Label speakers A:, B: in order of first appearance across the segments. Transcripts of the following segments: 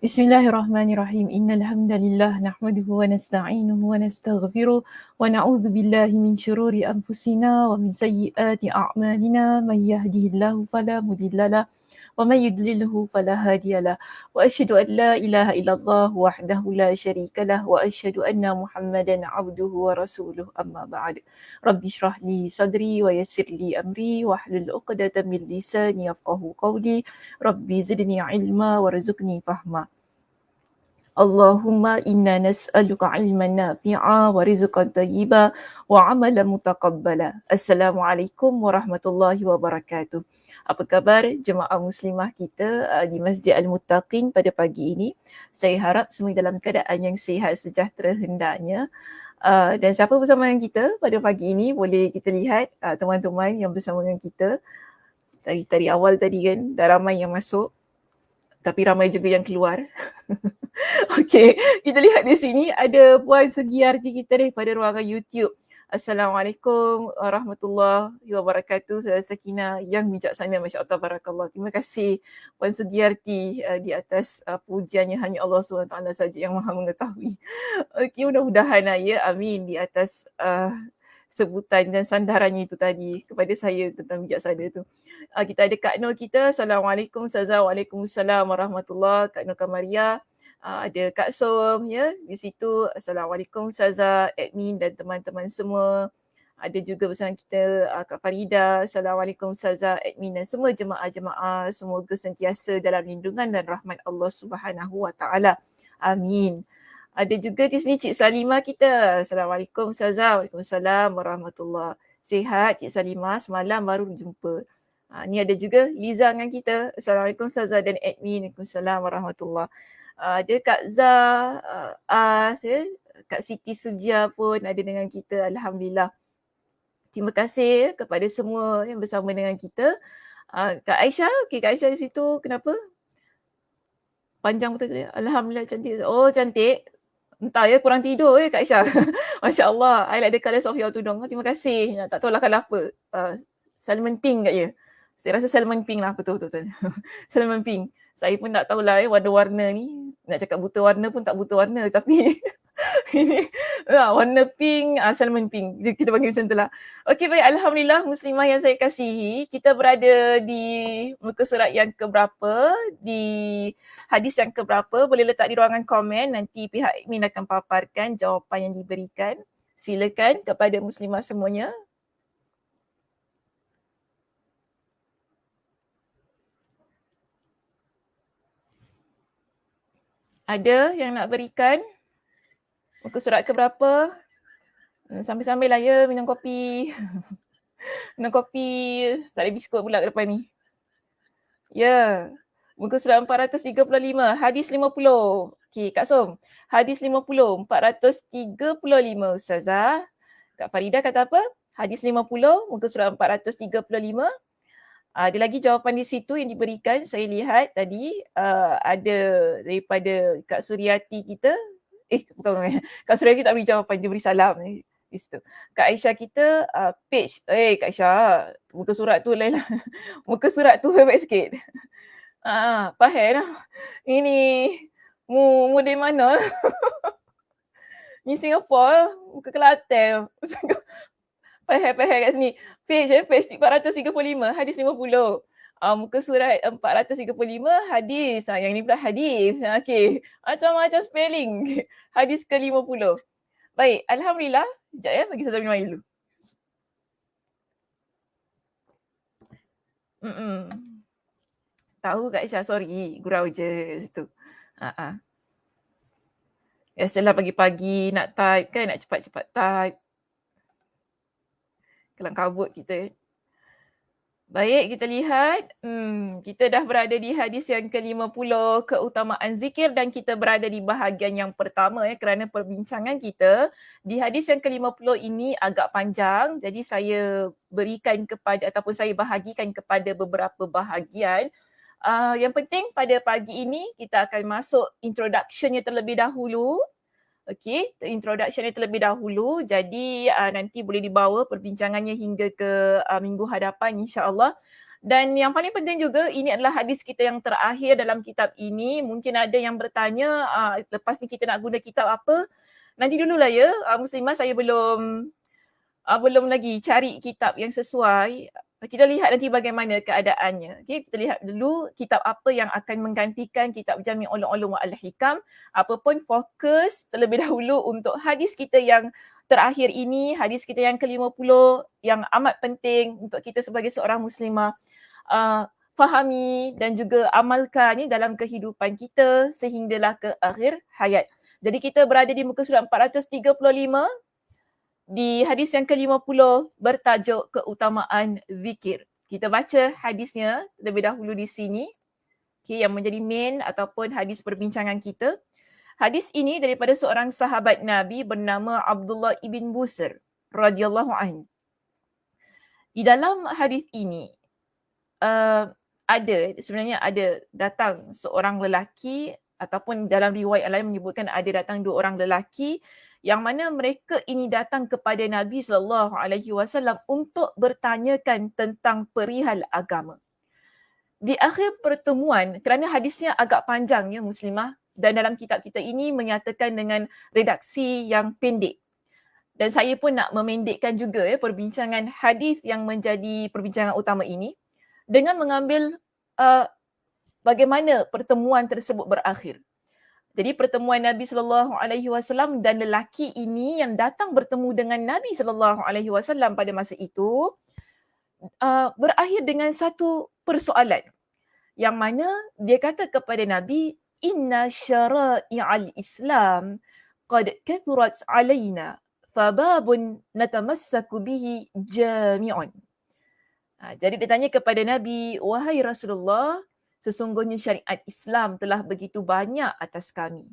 A: Bismillahirrahmanirrahim. Innal hamdalillah nahmaduhu wa nasta'inuhu wa nastaghfiruh wa na'udzu billahi min shururi anfusina wa min sayyiati a'malina. Man yahdihillahu fala mudhillalah wa man yudlilhu fala hadiyalah. Wa asyhadu an la ilaha illallah wahdahu la syarikalah wa asyhadu anna Muhammadan 'abduhu wa rasuluh. Amma ba'd. Rabbi shrah li sadri wa yassir li amri wahlul 'uqdatam min lisani yafqahu qawli. Rabbi zidni ilma warzuqni fahma. Allahumma inna nas'aluka ilman nafi'a wa rizqan thayyiba wa amalan mutaqabbala. Assalamualaikum warahmatullahi wabarakatuh. Apa khabar jemaah muslimah kita di Masjid Al-Muttaqin pada pagi ini? Saya harap semua dalam keadaan yang sihat sejahtera hendaknya. Dan siapa bersama dengan kita pada pagi ini boleh kita lihat teman-teman yang bersama dengan kita. Dari awal tadi kan dah ramai yang masuk tapi ramai juga yang keluar. Okey, kita lihat di sini ada Puan Sugiarti kita daripada ruangan YouTube. Assalamualaikum warahmatullahi wabarakatuh. Saya Sakina yang bijaksana, masya-Allah barakallah. Terima kasih Puan Sugiarti di atas pujiannya, hanya Allah SWT saja yang Maha mengetahui. Okey, mudah-mudahan ya, amin, di atas sebutan dan sandarannya itu tadi kepada saya tentang bijaksana tu. Kita ada Kak Nur kita. Assalamualaikum Ustazah. Waalaikumsalam warahmatullahi. Kak Nur Kamaria. Ada Kak Som ya di situ. Assalamualaikum Ustazah, admin dan teman-teman semua. Ada juga bersama kita Kak Farida. Assalamualaikum Ustazah, admin dan semua jemaah-jemaah. Semoga sentiasa dalam lindungan dan rahmat Allah Subhanahu Wa Taala. Amin. Ada juga di sini Cik Salimah kita. Assalamualaikum Ustazah. Waalaikumsalam warahmatullahi. Sihat Cik Salimah, semalam baru jumpa. Ni ada juga Liza dengan kita. Assalamualaikum Ustazah dan admin. Waalaikumsalam warahmatullahi. Ada Kak Zah, As, ya. Kak Siti Sujia pun ada dengan kita. Alhamdulillah. Terima kasih kepada semua yang bersama dengan kita. Kak Aisyah, okey, Kak Aisyah di situ. Kenapa? Panjang betul tadi. Alhamdulillah cantik. Oh, cantik. Entah ya, kurang tidur Kak Aisyah. Masya Allah. I like the colours of your tudung. Terima kasih. Tak tahulah kalau apa. Salmon pink kat je. Saya rasa salmon pink lah, betul. Salmon pink. Saya pun tak tahulah warna-warna ni. Nak cakap buta warna pun tak buta warna. Tapi ini warna pink, salmon pink. Kita panggil macam tu lah. Okey, baik. Alhamdulillah muslimah yang saya kasihi. Kita berada di muka surat yang keberapa, di hadis yang keberapa. Boleh letak di ruangan komen. Nanti pihak admin akan paparkan jawapan yang diberikan. Silakan kepada muslimah semuanya. Ada yang nak berikan? Muka surat ke berapa? Sambil-sambil lah ya minum kopi. Minum kopi. Tak ada biskut pula ke depan ni. Ya. Muka surat 435. Hadis 50. Okey, Kak Som. Hadis 50. 435 Ustazah. Kak Farida kata apa? Hadis 50. Muka surat 435. Ada lagi jawapan di situ yang diberikan. Saya lihat tadi ada daripada Kak Suryati kita. Bukan. Kak Suryati tak beri jawapan, dia beri salam di situ. Kak Aisyah kita page. Kak Aisyah, muka surat tu lain lah. Muka surat tu hebat sikit. Faham lah. Ini mu dari mana? Ni Singapura, muka Kelantan. Faham kat sini. Page 435, hadis 50. Muka surat 435, hadis. Yang ni pula hadis. Okey. Macam-macam spelling. Hadis ke-50. Baik, Alhamdulillah. Sekejap ya, bagi saya minum air dulu. Tahu Kak Aisyah, sorry. Gurau je situ. Biasalah pagi-pagi nak type kan, nak cepat-cepat type. Kelam kabut kita. Baik, kita lihat. Kita dah berada di hadis yang ke-50, keutamaan zikir, dan kita berada di bahagian yang pertama kerana perbincangan kita di hadis yang ke-50 ini agak panjang. Jadi saya berikan kepada ataupun saya bahagikan kepada beberapa bahagian. Yang penting pada pagi ini kita akan masuk introductionnya terlebih dahulu. Okey, introduction terlebih dahulu. Jadi nanti boleh dibawa perbincangannya hingga ke minggu hadapan insya-Allah. Dan yang paling penting juga, ini adalah hadis kita yang terakhir dalam kitab ini. Mungkin ada yang bertanya, lepas ni kita nak guna kitab apa? Nanti dululah ya, Muslimah, saya belum lagi cari kitab yang sesuai. Kita lihat nanti bagaimana keadaannya. Okay, kita lihat dulu kitab apa yang akan menggantikan kitab Jami' Ulum Al-Hikam. Apapun fokus terlebih dahulu untuk hadis kita yang terakhir ini, hadis kita yang ke-50 yang amat penting untuk kita sebagai seorang muslimah fahami dan juga amalkan ni dalam kehidupan kita sehinggalah ke akhir hayat. Jadi kita berada di muka surat 435 di hadis yang ke-50 bertajuk keutamaan zikir. Kita baca hadisnya terlebih dahulu di sini, okay, yang menjadi main ataupun hadis perbincangan kita. Hadis ini daripada seorang sahabat Nabi bernama Abdullah ibn Busr radhiyallahu anhu. Di dalam hadis ini sebenarnya ada datang seorang lelaki, ataupun dalam riwayat lain menyebutkan ada datang 2 orang lelaki yang mana mereka ini datang kepada Nabi SAW untuk bertanyakan tentang perihal agama. Di akhir pertemuan, kerana hadisnya agak panjang ya Muslimah, dan dalam kitab kita ini menyatakan dengan redaksi yang pendek. Dan saya pun nak memendekkan juga ya perbincangan hadis yang menjadi perbincangan utama ini dengan mengambil bagaimana pertemuan tersebut berakhir. Jadi pertemuan Nabi SAW dan lelaki ini yang datang bertemu dengan Nabi SAW pada masa itu berakhir dengan satu persoalan yang mana dia kata kepada Nabi, inna syara'i'al Islam qad kathurat alaina fababun natamassaku bihi jami'un. Jadi dia tanya kepada Nabi, wahai Rasulullah, sesungguhnya syariat Islam telah begitu banyak atas kami.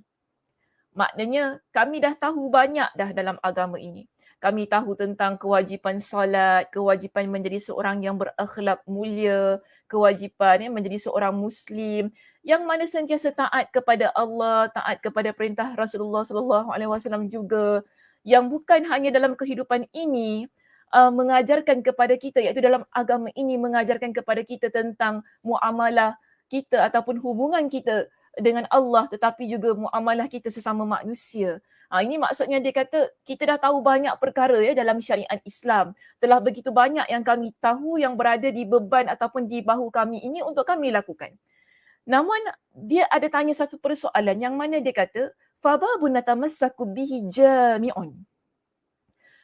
A: Maknanya kami dah tahu banyak dah dalam agama ini. Kami tahu tentang kewajipan solat, kewajipan menjadi seorang yang berakhlak mulia, kewajipan menjadi seorang Muslim yang mana sentiasa taat kepada Allah, taat kepada perintah Rasulullah SAW juga, yang bukan hanya dalam kehidupan ini mengajarkan kepada kita, iaitu dalam agama ini mengajarkan kepada kita tentang muamalah kita ataupun hubungan kita dengan Allah, tetapi juga muamalah kita sesama manusia. Ini maksudnya dia kata kita dah tahu banyak perkara ya dalam syariat Islam. Telah begitu banyak yang kami tahu yang berada di beban ataupun di bahu kami ini untuk kami lakukan. Namun dia ada tanya satu persoalan yang mana dia kata fababun natamassaku bihi jami'un.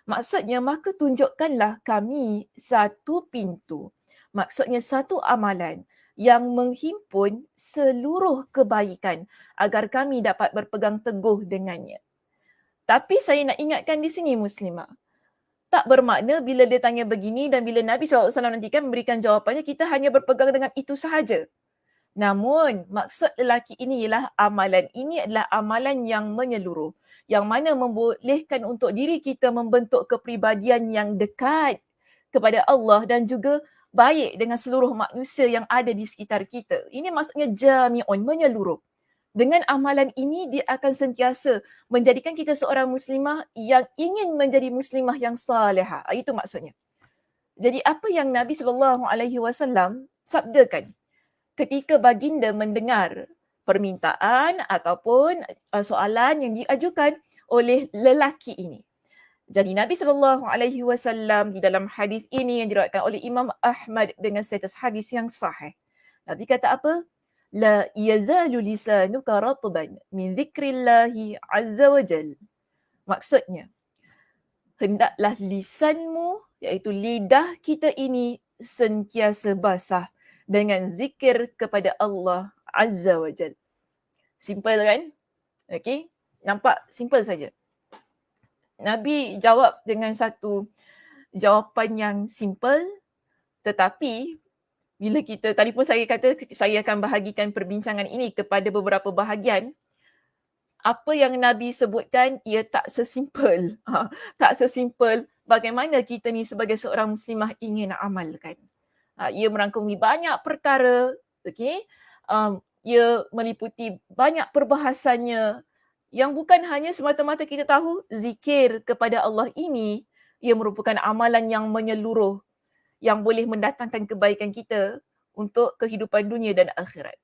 A: Maksudnya maka tunjukkanlah kami satu pintu. Maksudnya satu amalan yang menghimpun seluruh kebaikan agar kami dapat berpegang teguh dengannya. Tapi saya nak ingatkan di sini Muslimah, tak bermakna bila dia tanya begini dan bila Nabi SAW nanti kan memberikan jawapannya, kita hanya berpegang dengan itu sahaja. Namun maksud lelaki ini ialah amalan ini adalah amalan yang menyeluruh, yang mana membolehkan untuk diri kita membentuk kepribadian yang dekat kepada Allah dan juga baik dengan seluruh manusia yang ada di sekitar kita. Ini maksudnya jami'un, menyeluruh. Dengan amalan ini dia akan sentiasa menjadikan kita seorang muslimah yang ingin menjadi muslimah yang salihah. Itu maksudnya. Jadi apa yang Nabi SAW sabdakan ketika baginda mendengar permintaan ataupun soalan yang diajukan oleh lelaki ini. Jadi Nabi SAW di dalam hadis ini yang diriwayatkan oleh Imam Ahmad dengan status hadis yang sahih. Nabi kata apa? La yazalu lisanuka ratban min dzikrillahi azza wa jal. Maksudnya, hendaklah lisanmu, iaitu lidah kita ini sentiasa basah dengan zikir kepada Allah azza wa jal. Simple kan? Okey, nampak simple saja. Nabi jawab dengan satu jawapan yang simple, tetapi bila kita, tadi pun saya kata saya akan bahagikan perbincangan ini kepada beberapa bahagian. Apa yang Nabi sebutkan, ia tak sesimpel. Tak sesimpel bagaimana kita ni sebagai seorang muslimah ingin amalkan. Ia merangkumi banyak perkara, okay? Ia meliputi banyak perbahasannya yang bukan hanya semata-mata kita tahu zikir kepada Allah ini, ia merupakan amalan yang menyeluruh, yang boleh mendatangkan kebaikan kita untuk kehidupan dunia dan akhirat.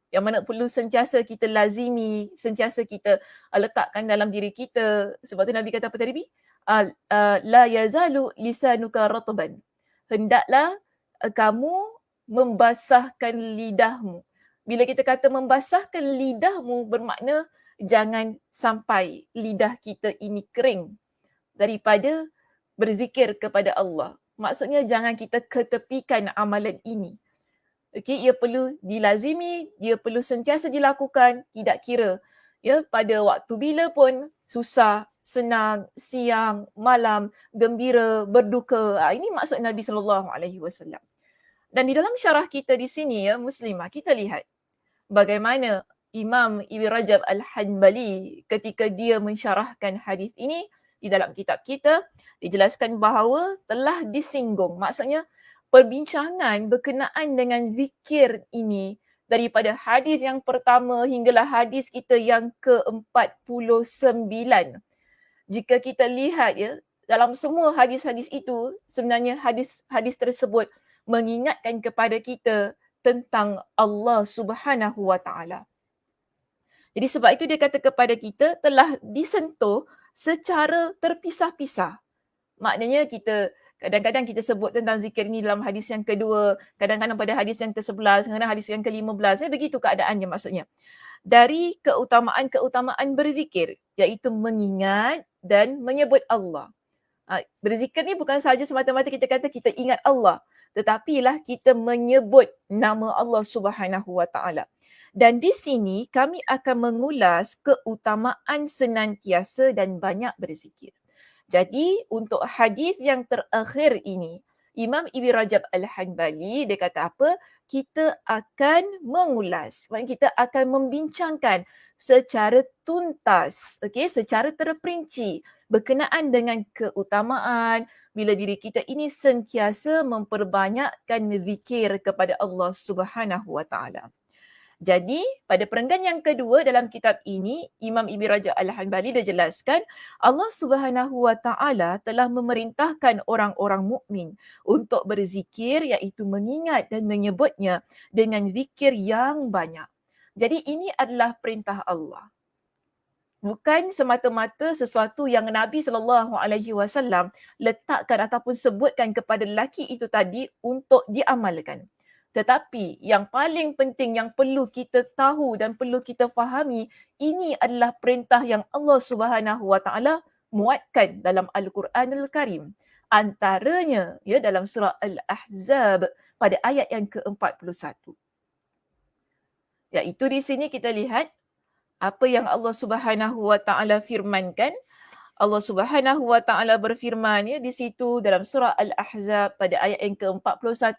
A: Yang mana perlu sentiasa kita lazimi, sentiasa kita letakkan dalam diri kita. Sebab tu Nabi kata apa tadi? La yazalu lisanuka ratban. Hendaklah kamu membasahkan lidahmu. Bila kita kata membasahkan lidahmu bermakna jangan sampai lidah kita ini kering daripada berzikir kepada Allah. Maksudnya jangan kita ketepikan amalan ini. Okey, ia perlu dilazimi, dia perlu sentiasa dilakukan, tidak kira ya pada waktu bila pun, susah, senang, siang, malam, gembira, berduka. Ini maksud Nabi SAW. Dan di dalam syarah kita di sini ya Muslimah, kita lihat bagaimana Imam Ibn Rajab Al-Hanbali ketika dia mensyarahkan hadis ini di dalam kitab kita, dijelaskan bahawa telah disinggung. Maksudnya perbincangan berkenaan dengan zikir ini daripada hadis yang pertama hinggalah hadis kita yang ke-49. Jika kita lihat ya, dalam semua hadis-hadis itu, sebenarnya hadis-hadis tersebut mengingatkan kepada kita tentang Allah Subhanahu Wa Taala. Jadi sebab itu dia kata kepada kita telah disentuh secara terpisah-pisah. Maknanya kita kadang-kadang kita sebut tentang zikir ini dalam hadis yang kedua, kadang-kadang pada hadis yang ke-11, kadang-kadang hadis yang ke-15. Begitu keadaannya maksudnya. Dari keutamaan-keutamaan berzikir, iaitu mengingat dan menyebut Allah. Berzikir ni bukan sahaja semata-mata kita kata kita ingat Allah, tetapilah kita menyebut nama Allah Subhanahu Wa Taala. Dan di sini kami akan mengulas keutamaan senantiasa dan banyak berzikir. Jadi untuk hadis yang terakhir ini, Imam Ibn Rajab Al-Hanbali dia kata apa? Kita akan mengulas, maksudnya kita akan membincangkan secara tuntas, secara terperinci berkenaan dengan keutamaan bila diri kita ini sentiasa memperbanyakkan zikir kepada Allah Subhanahu Wa Taala. Jadi pada perenggan yang kedua dalam kitab ini, Imam Ibn Rajab Al-Hanbali dia jelaskan Allah Subhanahu Wa Taala telah memerintahkan orang-orang mukmin untuk berzikir, iaitu mengingat dan menyebutnya dengan zikir yang banyak. Jadi ini adalah perintah Allah. Bukan semata-mata sesuatu yang Nabi SAW letakkan ataupun sebutkan kepada lelaki itu tadi untuk diamalkan. Tetapi yang paling penting yang perlu kita tahu dan perlu kita fahami, ini adalah perintah yang Allah Subhanahu Wa Taala muatkan dalam Al-Quranul Karim. Antaranya ya dalam surah Al-Ahzab pada ayat yang ke-41. Iaitu di sini kita lihat apa yang Allah Subhanahu Wa Taala firmankan. Allah Subhanahu Wa Taala berfirman ya di situ dalam surah Al-Ahzab pada ayat yang ke-41,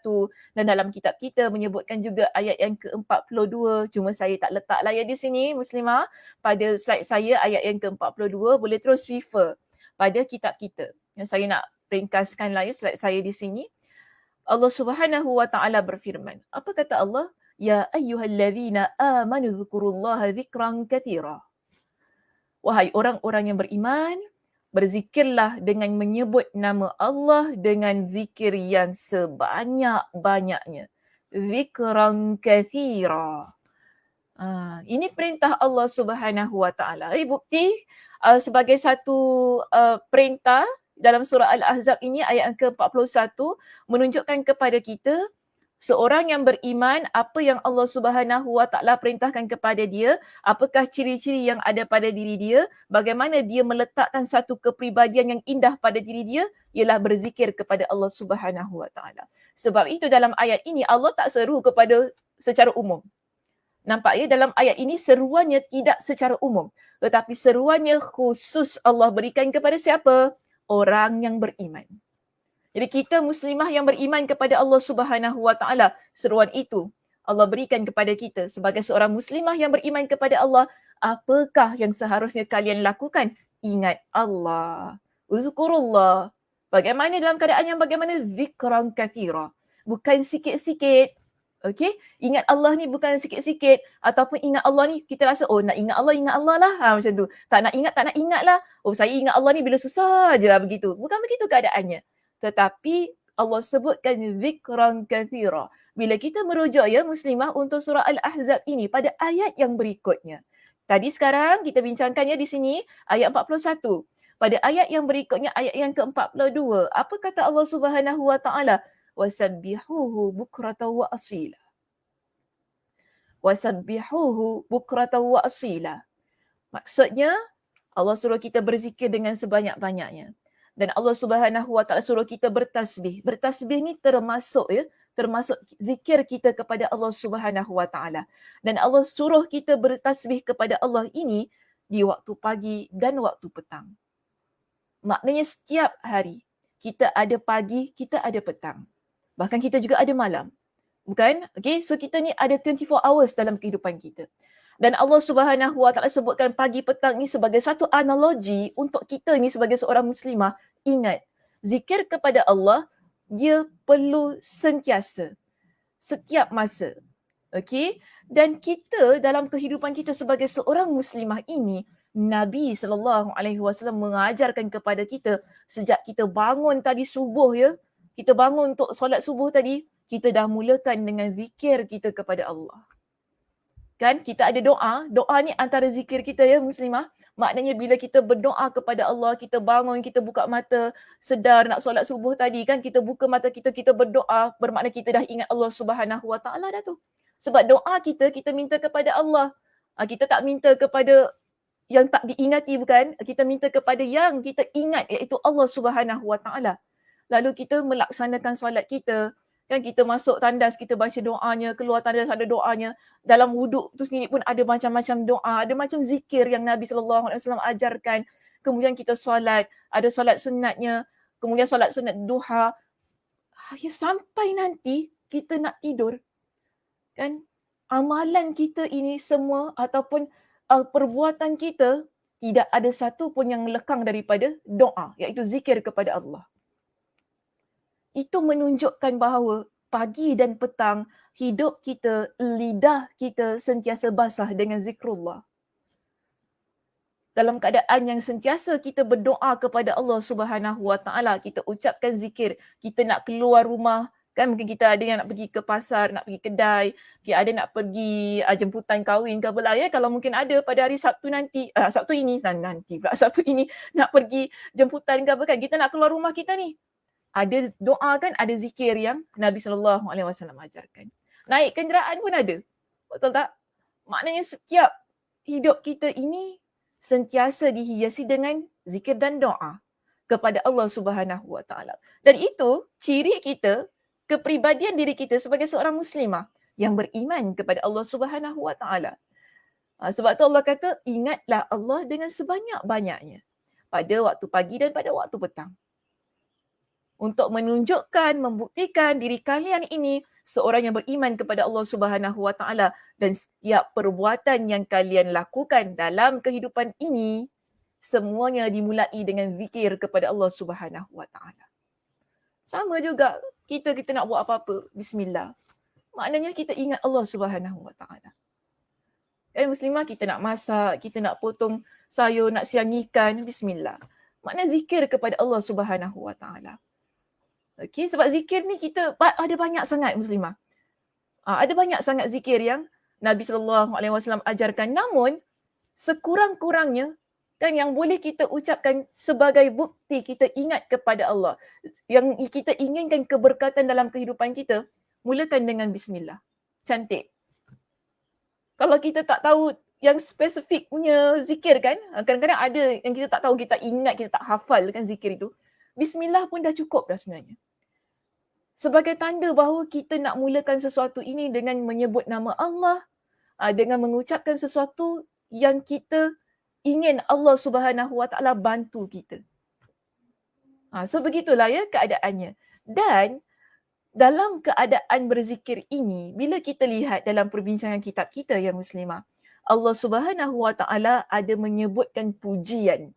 A: dan dalam kitab kita menyebutkan juga ayat yang ke-42. Cuma saya tak letaklah ya di sini Muslimah pada slide saya ayat yang ke-42, boleh terus refer pada kitab kita. Yang saya nak ringkaskanlah ya slide saya di sini. Allah Subhanahu Wa Taala berfirman. Apa kata Allah? Ya ayyuhallazina amanu dzkurullaha dzikran katsira. Wahai orang-orang yang beriman, berzikirlah dengan menyebut nama Allah dengan zikir yang sebanyak-banyaknya. Zikran kathira. Ini perintah Allah Subhanahu Wa Taala. Bukti sebagai satu perintah dalam surah Al-Ahzab ini ayat yang ke-41 menunjukkan kepada kita seorang yang beriman, apa yang Allah Subhanahu Wa Taala perintahkan kepada dia, apakah ciri-ciri yang ada pada diri dia, bagaimana dia meletakkan satu kepribadian yang indah pada diri dia, ialah berzikir kepada Allah Subhanahu Wa Taala. Sebab itu dalam ayat ini Allah tak seru kepada secara umum. Nampak ya, dalam ayat ini seruannya tidak secara umum, tetapi seruannya khusus Allah berikan kepada siapa? Orang yang beriman. Jadi kita muslimah yang beriman kepada Allah Subhanahu Wa Taala, seruan itu Allah berikan kepada kita sebagai seorang muslimah yang beriman kepada Allah. Apakah yang seharusnya kalian lakukan? Ingat Allah. Uzkurullah. Bagaimana dalam keadaan yang bagaimana? Zikran kathira. Bukan sikit-sikit. Okey? Ingat Allah ni bukan sikit-sikit. Ataupun ingat Allah ni kita rasa, oh nak ingat Allah lah. Macam tu. Tak nak ingat lah. Oh saya ingat Allah ni bila susah je begitu. Bukan begitu keadaannya. Tetapi Allah sebutkan zikran kathira. Bila kita merujuk ya muslimah untuk surah Al-Ahzab ini pada ayat yang berikutnya. Tadi sekarang kita bincangkannya di sini ayat 41. Pada ayat yang berikutnya, ayat yang ke-42, apa kata Allah Subhanahu wa taala? Wasabbihuhu bukratan wa asila. Wasabbihuhu bukratan wa asila. Maksudnya Allah suruh kita berzikir dengan sebanyak-banyaknya. Dan Allah Subhanahu wa taala suruh kita bertasbih. Bertasbih ni termasuk zikir kita kepada Allah Subhanahu wa taala. Dan Allah suruh kita bertasbih kepada Allah ini di waktu pagi dan waktu petang. Maknanya setiap hari kita ada pagi, kita ada petang. Bahkan kita juga ada malam. Bukan? Okay, so kita ni ada 24 hours dalam kehidupan kita. Dan Allah Subhanahu wa taala sebutkan pagi petang ni sebagai satu analogi untuk kita ni sebagai seorang muslimah. Ingat, zikir kepada Allah dia perlu sentiasa, setiap masa. Okay? Dan kita dalam kehidupan kita sebagai seorang muslimah ini, Nabi SAW mengajarkan kepada kita sejak kita bangun tadi subuh ya, kita bangun untuk solat subuh tadi, kita dah mulakan dengan zikir kita kepada Allah. Kan kita ada doa ni antara zikir kita ya muslimah. Maknanya bila kita berdoa kepada Allah, kita bangun, kita buka mata, sedar nak solat subuh tadi kan, kita buka mata kita, kita berdoa, bermakna kita dah ingat Allah Subhanahu wa taala dah tu. Sebab doa kita minta kepada Allah. Kita tak minta kepada yang tak diingati bukan, kita minta kepada yang kita ingat iaitu Allah Subhanahu wa taala. Lalu kita melaksanakan solat kita, kan kita masuk tandas, kita baca doanya, keluar tandas ada doanya. Dalam wuduk tu sendiri pun ada macam-macam doa, ada macam zikir yang Nabi SAW ajarkan. Kemudian kita solat, ada solat sunatnya, kemudian solat sunat duha. Sampai nanti kita nak tidur, kan amalan kita ini semua ataupun perbuatan kita tidak ada satu pun yang lekang daripada doa, iaitu zikir kepada Allah. Itu menunjukkan bahawa pagi dan petang hidup kita, lidah kita sentiasa basah dengan zikrullah. Dalam keadaan yang sentiasa kita berdoa kepada Allah Subhanahu wa taala, kita ucapkan zikir, kita nak keluar rumah, kan mungkin kita ada yang nak pergi ke pasar, nak pergi kedai, ada nak pergi jemputan kahwin ke apa lah ya, kalau mungkin ada pada hari Sabtu nanti, Sabtu ini nak pergi jemputan ke apa kan, kita nak keluar rumah kita ni. Ada doa kan, ada zikir yang Nabi SAW ajarkan. Naik kenderaan pun ada. Betul tak? Maknanya setiap hidup kita ini sentiasa dihiasi dengan zikir dan doa kepada Allah Subhanahu wa taala. Dan itu ciri kita, kepribadian diri kita sebagai seorang muslimah yang beriman kepada Allah Subhanahu wa taala. Sebab tu Allah kata, ingatlah Allah dengan sebanyak-banyaknya pada waktu pagi dan pada waktu petang. Untuk menunjukkan, membuktikan diri kalian ini seorang yang beriman kepada Allah Subhanahu wa taala, dan setiap perbuatan yang kalian lakukan dalam kehidupan ini semuanya dimulai dengan zikir kepada Allah Subhanahu wa taala. Sama juga kita nak buat apa-apa, bismillah. Maknanya kita ingat Allah Subhanahu wa taala. Muslimah, kita nak masak, kita nak potong sayur, nak siang ikan, bismillah. Maknanya zikir kepada Allah Subhanahu wa taala. Okay, sebab zikir ni kita ada banyak sangat muslimah. Ada banyak sangat zikir yang Nabi SAW ajarkan. Namun, sekurang-kurangnya kan yang boleh kita ucapkan sebagai bukti kita ingat kepada Allah, yang kita inginkan keberkatan dalam kehidupan kita, mulakan dengan bismillah. Cantik. Kalau kita tak tahu yang spesifik punya zikir kan, kadang-kadang ada yang kita tak tahu, kita ingat, kita tak hafal kan zikir itu. Bismillah pun dah cukup dah sebenarnya. Sebagai tanda bahawa kita nak mulakan sesuatu ini dengan menyebut nama Allah, dengan mengucapkan sesuatu yang kita ingin Allah Subhanahu wa taala bantu kita. So begitulah ya keadaannya. Dan dalam keadaan berzikir ini, bila kita lihat dalam perbincangan kitab kita yang muslimah, Allah Subhanahu wa taala ada menyebutkan pujian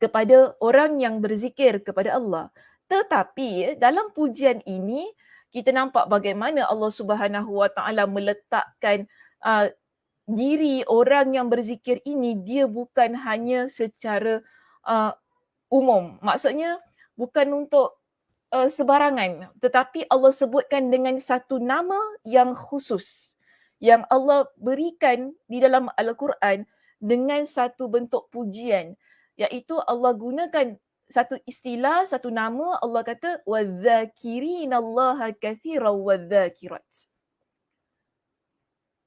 A: kepada orang yang berzikir kepada Allah. Tetapi dalam pujian ini kita nampak bagaimana Allah Subhanahu wa taala meletakkan diri orang yang berzikir ini, dia bukan hanya secara umum. Maksudnya bukan untuk sebarangan, tetapi Allah sebutkan dengan satu nama yang khusus yang Allah berikan di dalam Al-Quran dengan satu bentuk pujian, iaitu Allah gunakan satu istilah, satu nama. Allah kata wadh-dhakirinallaha kathiran wadh-dhakirat.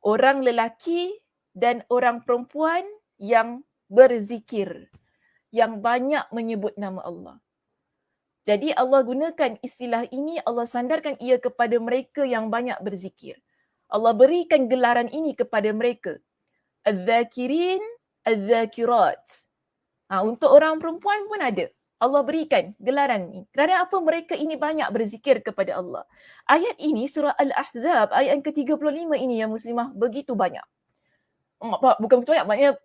A: Orang lelaki dan orang perempuan yang berzikir, yang banyak menyebut nama Allah. Jadi Allah gunakan istilah ini, Allah sandarkan ia kepada mereka yang banyak berzikir. Allah berikan gelaran ini kepada mereka. Adz-dzakirin, adz-dzakirat. Untuk orang perempuan pun ada. Allah berikan gelaran ini. Kerana apa mereka ini banyak berzikir kepada Allah. Ayat ini, surah Al-Ahzab, ayat yang ke-35 ini yang muslimah begitu banyak. Bukan begitu banyak, maknanya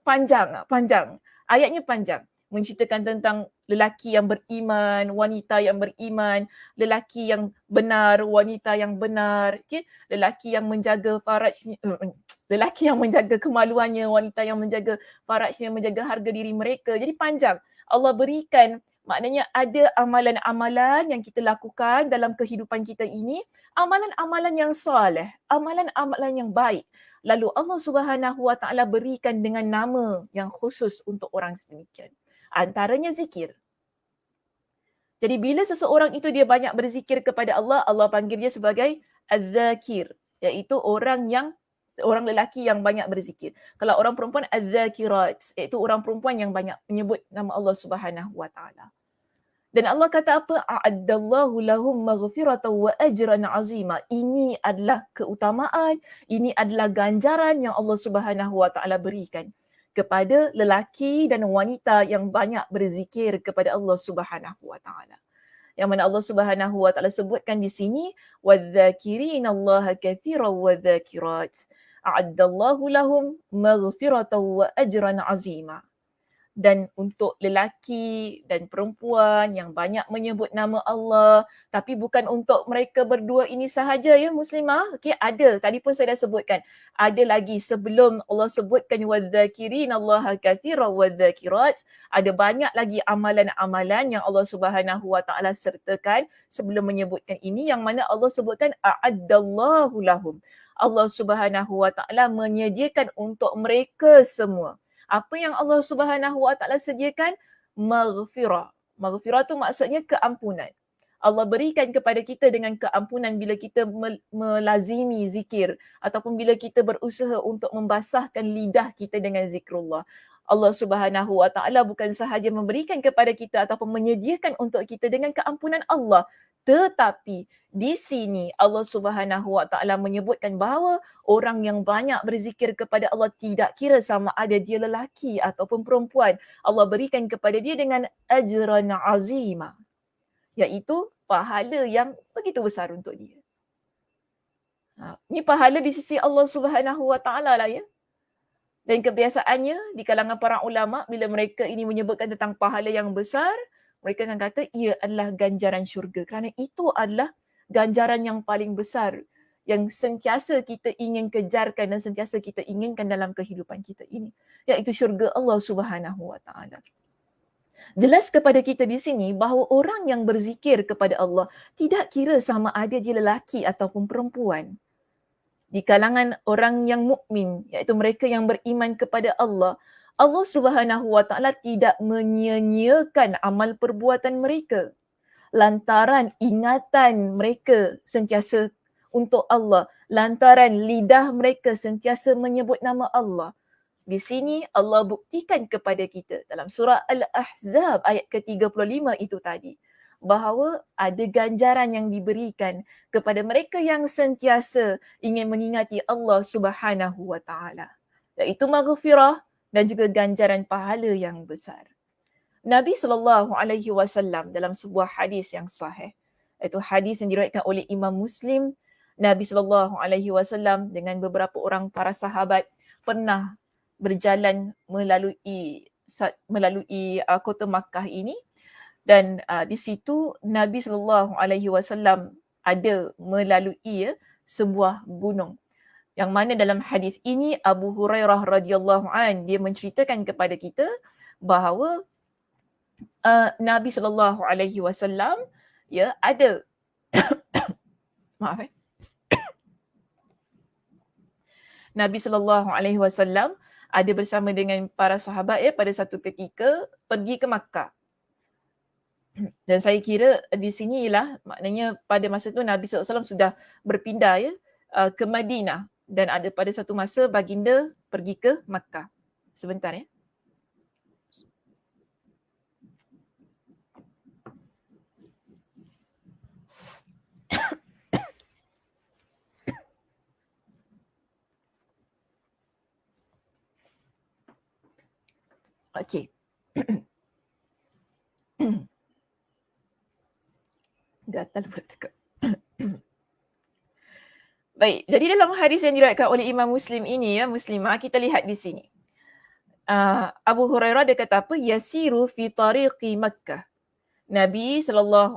A: panjang. Ayatnya panjang. Menceritakan tentang lelaki yang beriman, wanita yang beriman, lelaki yang benar, wanita yang benar, okay? Lelaki yang menjaga farajnya, lelaki yang menjaga kemaluannya, wanita yang menjaga farajnya, menjaga harga diri mereka. Jadi panjang. Allah berikan, maknanya ada amalan-amalan yang kita lakukan dalam kehidupan kita ini, amalan-amalan yang soleh, amalan-amalan yang baik. Lalu Allah Subhanahu Wa Taala berikan dengan nama yang khusus untuk orang sedemikian. Antaranya zikir. Jadi bila seseorang itu dia banyak berzikir kepada Allah, Allah panggil dia sebagai az-zakir, iaitu orang lelaki yang banyak berzikir. Kalau orang perempuan az-zakirat, iaitu orang perempuan yang banyak menyebut nama Allah Subhanahu Wa Taala. Dan Allah kata apa? A'addallahu lahum maghfiratan wa ajran azima. Ini adalah keutamaan, ini adalah ganjaran yang Allah Subhanahu Wa Taala berikan kepada lelaki dan wanita yang banyak berzikir kepada Allah Subhanahu Wa Taala. Yang mana Allah Subhanahu Wa Taala sebutkan di sini, wadh-dhakirinallaha katsiran wadh-dhakirat. A'addallahu lahum maghfiratan wa ajran azima. Dan untuk lelaki dan perempuan yang banyak menyebut nama Allah, tapi bukan untuk mereka berdua ini sahaja ya muslimah. Okey, ada. Tadi pun saya dah sebutkan. Ada lagi sebelum Allah sebutkan wadh-dhakirinallaha katsiran wadh-dhakirat, ada banyak lagi amalan-amalan yang Allah Subhanahu Wa Taala sertakan sebelum menyebutkan ini, yang mana Allah sebutkan a'addallahu lahum. Allah Subhanahu Wa Taala menyediakan untuk mereka semua. Apa yang Allah Subhanahu Wa Taala sediakan? Maghfirah. Maghfirah tu maksudnya keampunan. Allah berikan kepada kita dengan keampunan bila kita melazimi zikir ataupun bila kita berusaha untuk membasahkan lidah kita dengan zikrullah. Allah Subhanahu Wa Taala bukan sahaja memberikan kepada kita ataupun menyediakan untuk kita dengan keampunan Allah, tetapi di sini Allah Subhanahu Wa Taala menyebutkan bahawa orang yang banyak berzikir kepada Allah, tidak kira sama ada dia lelaki ataupun perempuan, Allah berikan kepada dia dengan ajran azima, iaitu pahala yang begitu besar untuk dia. Ni pahala di sisi Allah Subhanahu Wa Taala lah ya. Dan kebiasaannya di kalangan para ulama, bila mereka ini menyebutkan tentang pahala yang besar, mereka akan kata ia adalah ganjaran syurga, kerana itu adalah ganjaran yang paling besar yang sentiasa kita ingin kejarkan dan sentiasa kita inginkan dalam kehidupan kita ini, iaitu syurga Allah Subhanahu Wa Taala. Jelas kepada kita di sini bahawa orang yang berzikir kepada Allah tidak kira sama ada dia lelaki ataupun perempuan. Di kalangan orang yang mukmin, iaitu mereka yang beriman kepada Allah, Allah Subhanahu Wa Taala tidak menyia-nyiakan amal perbuatan mereka lantaran ingatan mereka sentiasa untuk Allah, lantaran lidah mereka sentiasa menyebut nama Allah. Di sini Allah buktikan kepada kita dalam surah Al-Ahzab ayat ke-35 itu tadi, bahawa ada ganjaran yang diberikan kepada mereka yang sentiasa ingin mengingati Allah Subhanahu Wa Taala, iaitu maghfirah dan juga ganjaran pahala yang besar. Nabi SAW dalam sebuah hadis yang sahih, iaitu hadis yang diriwayatkan oleh Imam Muslim, Nabi SAW dengan beberapa orang para sahabat pernah berjalan melalui kota Makkah ini, dan di situ Nabi SAW ada melalui sebuah gunung, yang mana dalam hadis ini Abu Hurairah radhiyallahu an dia menceritakan kepada kita bahawa Nabi SAW Ya, ada. Maaf Nabi SAW ada bersama dengan para sahabat pada satu ketika pergi ke Makkah. Dan saya kira di sini ialah maknanya pada masa itu Nabi SAW sudah berpindah ke Madinah dan ada pada satu masa baginda pergi ke Makkah. Sebentar ya. Okey. Gatal bertekak. Baik, jadi dalam hadis yang diriwayatkan oleh Imam Muslim ini Muslimah, kita lihat di sini. Abu Hurairah dia kata apa? Yasiru fi tariqi Makkah. Nabi SAW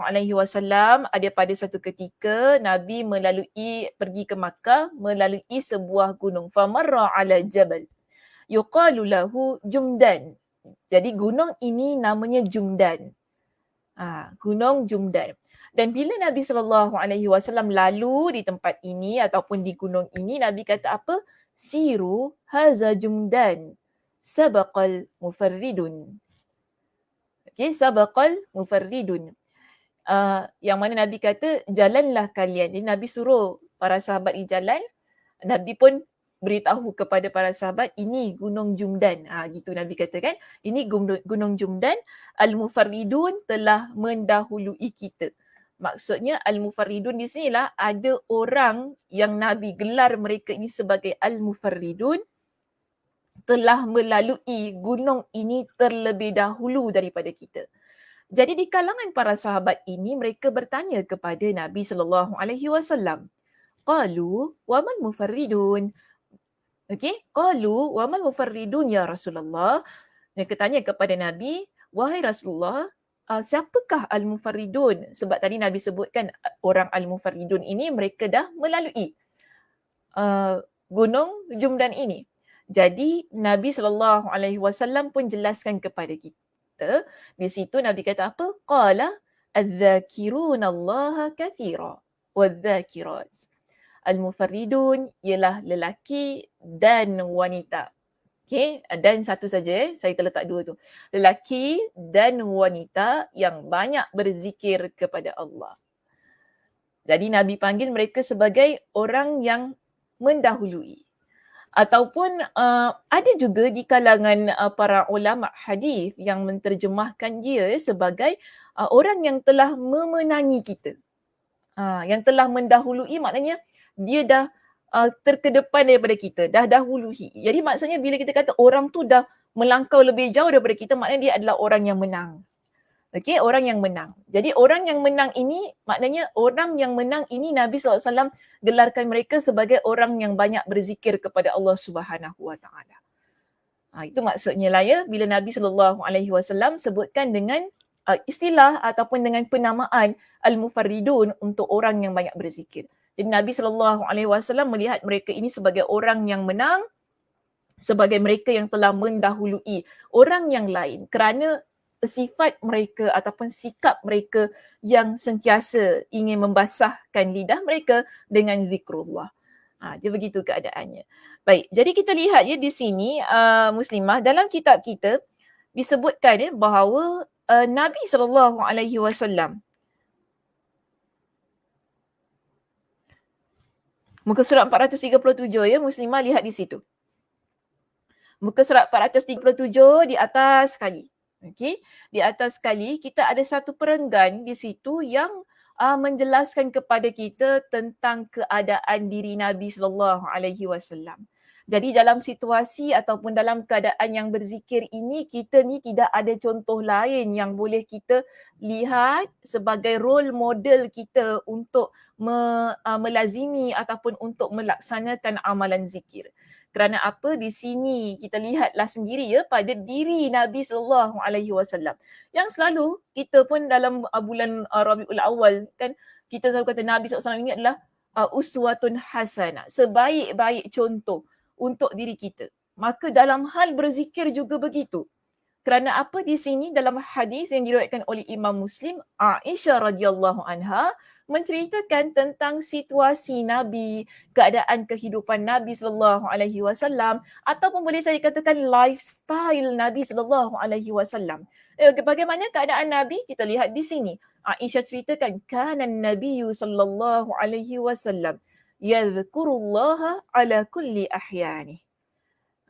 A: ada pada satu ketika Nabi pergi ke Makkah melalui sebuah gunung. Famarra ala jabal. Yuqalu lahu Jumdan. Jadi gunung ini namanya Jumdan. Gunung Jumdan. Dan bila Nabi SAW lalu di tempat ini ataupun di gunung ini, Nabi kata apa? Siru haza Jumdan. Sabaqal mufarridun. Okay, sabaqal mufarridun. Yang mana Nabi kata, jalanlah kalian. Jadi Nabi suruh para sahabat ni jalan. Nabi pun beritahu kepada para sahabat, ini Gunung Jumdan. Gitu Nabi kata kan. Ini Gunung Jumdan. Al-Mufarridun telah mendahului kita. Maksudnya Al-Mufarridun di sinilah ada orang yang Nabi gelar mereka ini sebagai Al-Mufarridun telah melalui gunung ini terlebih dahulu daripada kita. Jadi di kalangan para sahabat ini mereka bertanya kepada Nabi SAW. Qalu wa man mufarridun. Okey, qalu wa man mufarridun ya Rasulullah. Mereka tanya kepada Nabi, wahai Rasulullah, siapakah al-mufarridun? Sebab tadi Nabi sebutkan orang al-mufarridun ini mereka dah melalui gunung Jumdan ini. Jadi Nabi SAW pun jelaskan kepada kita. Di situ Nabi kata apa? Qala adz-dzakiruna Allah katsira wadz-dzakirat. Al-mufarridun ialah lelaki dan wanita. Okey, dan satu saja saya terletak dua tu. Lelaki dan wanita yang banyak berzikir kepada Allah. Jadi Nabi panggil mereka sebagai orang yang mendahului. Ataupun ada juga di kalangan para ulama hadis yang menterjemahkan dia sebagai orang yang telah memenangi kita. Yang telah mendahului maknanya dia dah terkedepan daripada kita, dah dahului. Jadi maksudnya bila kita kata orang tu dah melangkau lebih jauh daripada kita, maknanya dia adalah orang yang menang. Okey, orang yang menang. Jadi orang yang menang ini, maknanya orang yang menang ini Nabi SAW gelarkan mereka sebagai orang yang banyak berzikir kepada Allah Subhanahu Wa Taala. Itu maksudnya lah bila Nabi SAW sebutkan dengan istilah ataupun dengan penamaan al-mufarridun untuk orang yang banyak berzikir. Jadi Nabi SAW melihat mereka ini sebagai orang yang menang, sebagai mereka yang telah mendahului orang yang lain kerana sifat mereka ataupun sikap mereka yang sentiasa ingin membasahkan lidah mereka dengan zikrullah. Dia begitu keadaannya. Baik, jadi kita lihat di sini Muslimah, dalam kitab kita disebutkan bahawa Nabi SAW, muka surat 437 Muslimah, lihat di situ. Muka surat 437 di atas sekali. Okey, di atas sekali kita ada satu perenggan di situ yang menjelaskan kepada kita tentang keadaan diri Nabi SAW. Jadi dalam situasi ataupun dalam keadaan yang berzikir ini, kita ni tidak ada contoh lain yang boleh kita lihat sebagai role model kita untuk melazimi ataupun untuk melaksanakan amalan zikir. Kerana apa? Di sini kita lihatlah sendiri pada diri Nabi SAW. Yang selalu kita pun dalam bulan Rabiul Awal kan, kita selalu kata Nabi SAW ini adalah uswatun hasanah, sebaik-baik contoh untuk diri kita. Maka dalam hal berzikir juga begitu. Kerana apa di sini dalam hadis yang diriwayatkan oleh Imam Muslim, Aisyah radhiyallahu anha menceritakan tentang situasi Nabi, keadaan kehidupan Nabi sallallahu alaihi wasallam ataupun boleh saya katakan lifestyle Nabi sallallahu alaihi wasallam. Bagaimana keadaan Nabi? Kita lihat di sini. Aisyah ceritakan kana Nabi sallallahu alaihi wasallam yadhkurullaha ala kulli ahyani.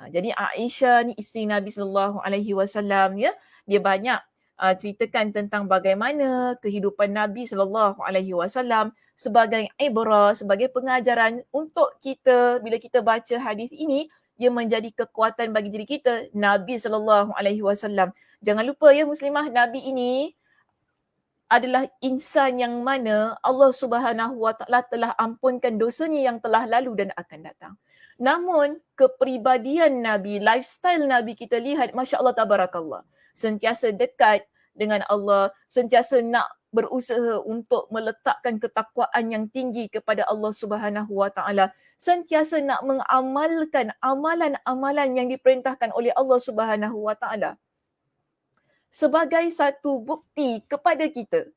A: Jadi Aisyah ni isteri Nabi sallallahu alaihi wasallam ya, dia banyak ceritakan tentang bagaimana kehidupan Nabi sallallahu alaihi wasallam sebagai ibrah, sebagai pengajaran untuk kita bila kita baca hadis ini, ia menjadi kekuatan bagi diri kita. Nabi sallallahu alaihi wasallam. Jangan lupa ya muslimah, Nabi ini adalah insan yang mana Allah Subhanahu Wa Taala telah ampunkan dosanya yang telah lalu dan akan datang. Namun kepribadian Nabi, lifestyle Nabi kita lihat, Masya Allah tabarakallah. Sentiasa dekat dengan Allah, sentiasa nak berusaha untuk meletakkan ketakwaan yang tinggi kepada Allah Subhanahu Wa Taala, sentiasa nak mengamalkan amalan-amalan yang diperintahkan oleh Allah Subhanahu Wa Taala. Sebagai satu bukti kepada kita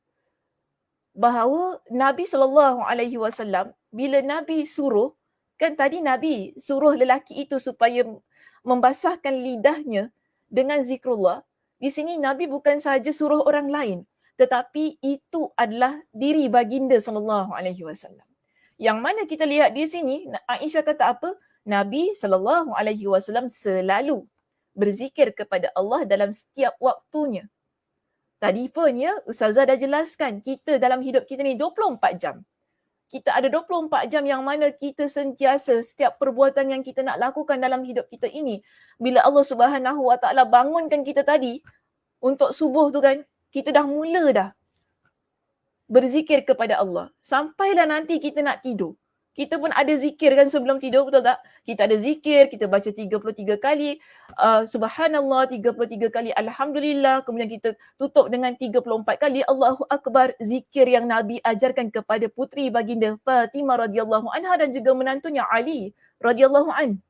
A: bahawa Nabi SAW, bila Nabi suruh, kan tadi Nabi suruh lelaki itu supaya membasahkan lidahnya dengan zikrullah. Di sini Nabi bukan sahaja suruh orang lain, tetapi itu adalah diri baginda SAW. Yang mana kita lihat di sini, Aisyah kata apa? Nabi SAW selalu berzikir kepada Allah dalam setiap waktunya. Tadi pun ya, Ustazah dah jelaskan, kita dalam hidup kita ni 24 jam. Kita ada 24 jam yang mana kita sentiasa, setiap perbuatan yang kita nak lakukan dalam hidup kita ini, bila Allah Subhanahu Wa Taala bangunkan kita tadi untuk subuh tu kan, kita dah mula dah berzikir kepada Allah. Sampailah nanti kita nak tidur, kita pun ada zikir kan sebelum tidur, betul tak? Kita ada zikir, kita baca 33 kali subhanallah, 33 kali alhamdulillah, kemudian kita tutup dengan 34 kali Allahu Akbar, zikir yang Nabi ajarkan kepada puteri baginda Fatimah radhiyallahu anha dan juga menantunya Ali radhiyallahu an.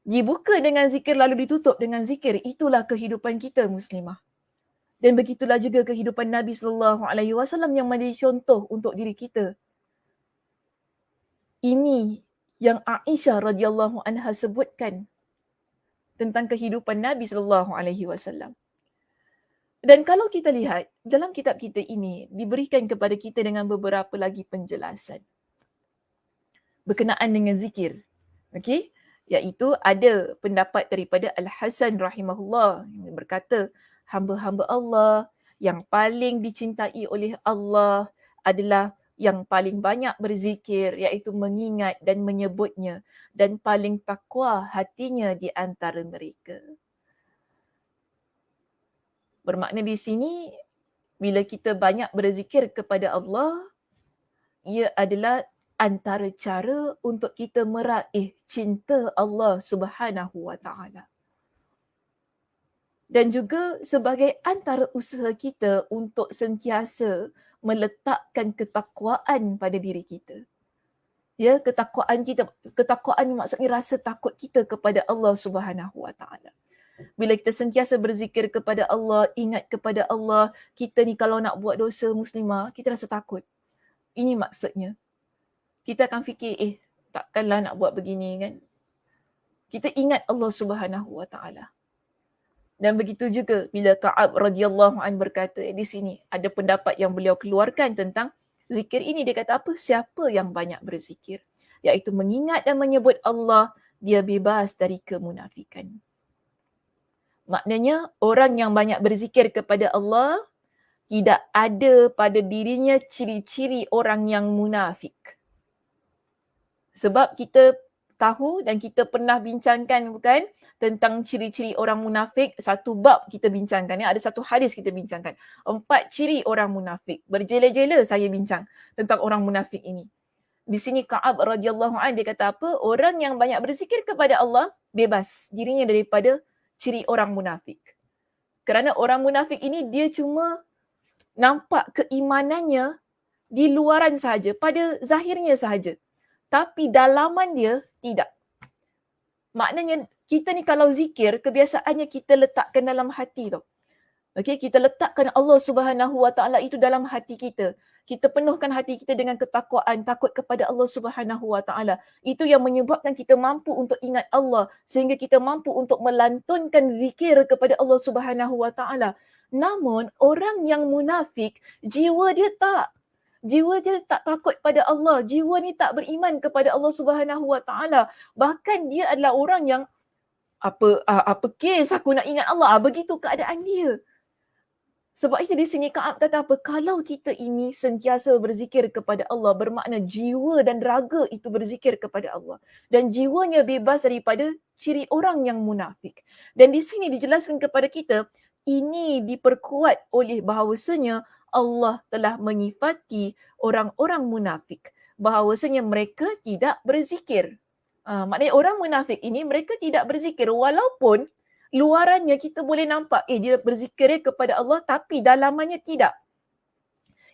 A: Dibuka dengan zikir lalu ditutup dengan zikir. Itulah kehidupan kita muslimah. Dan begitulah juga kehidupan Nabi sallallahu alaihi wasallam yang menjadi contoh untuk diri kita. Ini yang Aisyah radhiyallahu anha sebutkan tentang kehidupan Nabi sallallahu alaihi wasallam. Dan kalau kita lihat dalam kitab kita ini diberikan kepada kita dengan beberapa lagi penjelasan berkenaan dengan zikir. Okey, iaitu ada pendapat daripada Al-Hasan rahimahullah yang berkata, hamba-hamba Allah yang paling dicintai oleh Allah adalah yang paling banyak berzikir, iaitu mengingat dan menyebutnya, dan paling takwa hatinya di antara mereka. Bermakna di sini, bila kita banyak berzikir kepada Allah, ia adalah antara cara untuk kita meraih cinta Allah Subhanahu Wa Taala. Dan juga sebagai antara usaha kita untuk sentiasa meletakkan ketakwaan pada diri kita. Ya, ketakwaan maksudnya rasa takut kita kepada Allah Subhanahu Wa Taala. Bila kita sentiasa berzikir kepada Allah, ingat kepada Allah, kita ni kalau nak buat dosa muslimah, kita rasa takut. Ini maksudnya. Kita akan fikir, takkanlah nak buat begini kan. Kita ingat Allah Subhanahu Wa Taala. Dan begitu juga bila Ka'ab radhiyallahu an berkata di sini, ada pendapat yang beliau keluarkan tentang zikir ini. Dia kata apa? Siapa yang banyak berzikir, iaitu mengingat dan menyebut Allah, dia bebas dari kemunafikan. Maknanya orang yang banyak berzikir kepada Allah tidak ada pada dirinya ciri-ciri orang yang munafik. Sebab kita tahu dan kita pernah bincangkan bukan tentang ciri-ciri orang munafik. Satu bab kita bincangkan, ya, ada satu hadis kita bincangkan. 4 ciri orang munafik. Berjela-jela saya bincang tentang orang munafik ini. Di sini Ka'ab radhiyallahu anhu dia kata apa? Orang yang banyak berzikir kepada Allah bebas dirinya daripada ciri orang munafik. Kerana orang munafik ini dia cuma nampak keimanannya di luaran sahaja, pada zahirnya sahaja. Tapi dalaman dia tidak. Maknanya Kita ni kalau zikir, kebiasaannya kita letakkan dalam hati tau. Okey, kita letakkan Allah Subhanahu Wa Taala itu dalam hati kita. Kita penuhkan hati kita dengan ketakwaan, takut kepada Allah Subhanahu Wa Taala. Itu yang menyebabkan kita mampu untuk ingat Allah sehingga kita mampu untuk melantunkan zikir kepada Allah Subhanahu Wa Taala. Namun orang yang munafik, jiwa dia tak. Jiwa dia tak takut pada Allah. Jiwa ni tak beriman kepada Allah Subhanahu Wa Taala. Bahkan dia adalah orang yang apa kes aku nak ingat Allah. Begitu keadaan dia. Sebab itu di sini Ka'ab kata apa? Kalau kita ini sentiasa berzikir kepada Allah, bermakna jiwa dan raga itu berzikir kepada Allah. Dan jiwanya bebas daripada ciri orang yang munafik. Dan di sini dijelaskan kepada kita, ini diperkuat oleh bahawasanya Allah telah menyifati orang-orang munafik. Bahawasanya mereka tidak berzikir. Maknanya orang munafik ini mereka tidak berzikir walaupun luarannya kita boleh nampak dia berzikir kepada Allah tapi dalamannya tidak.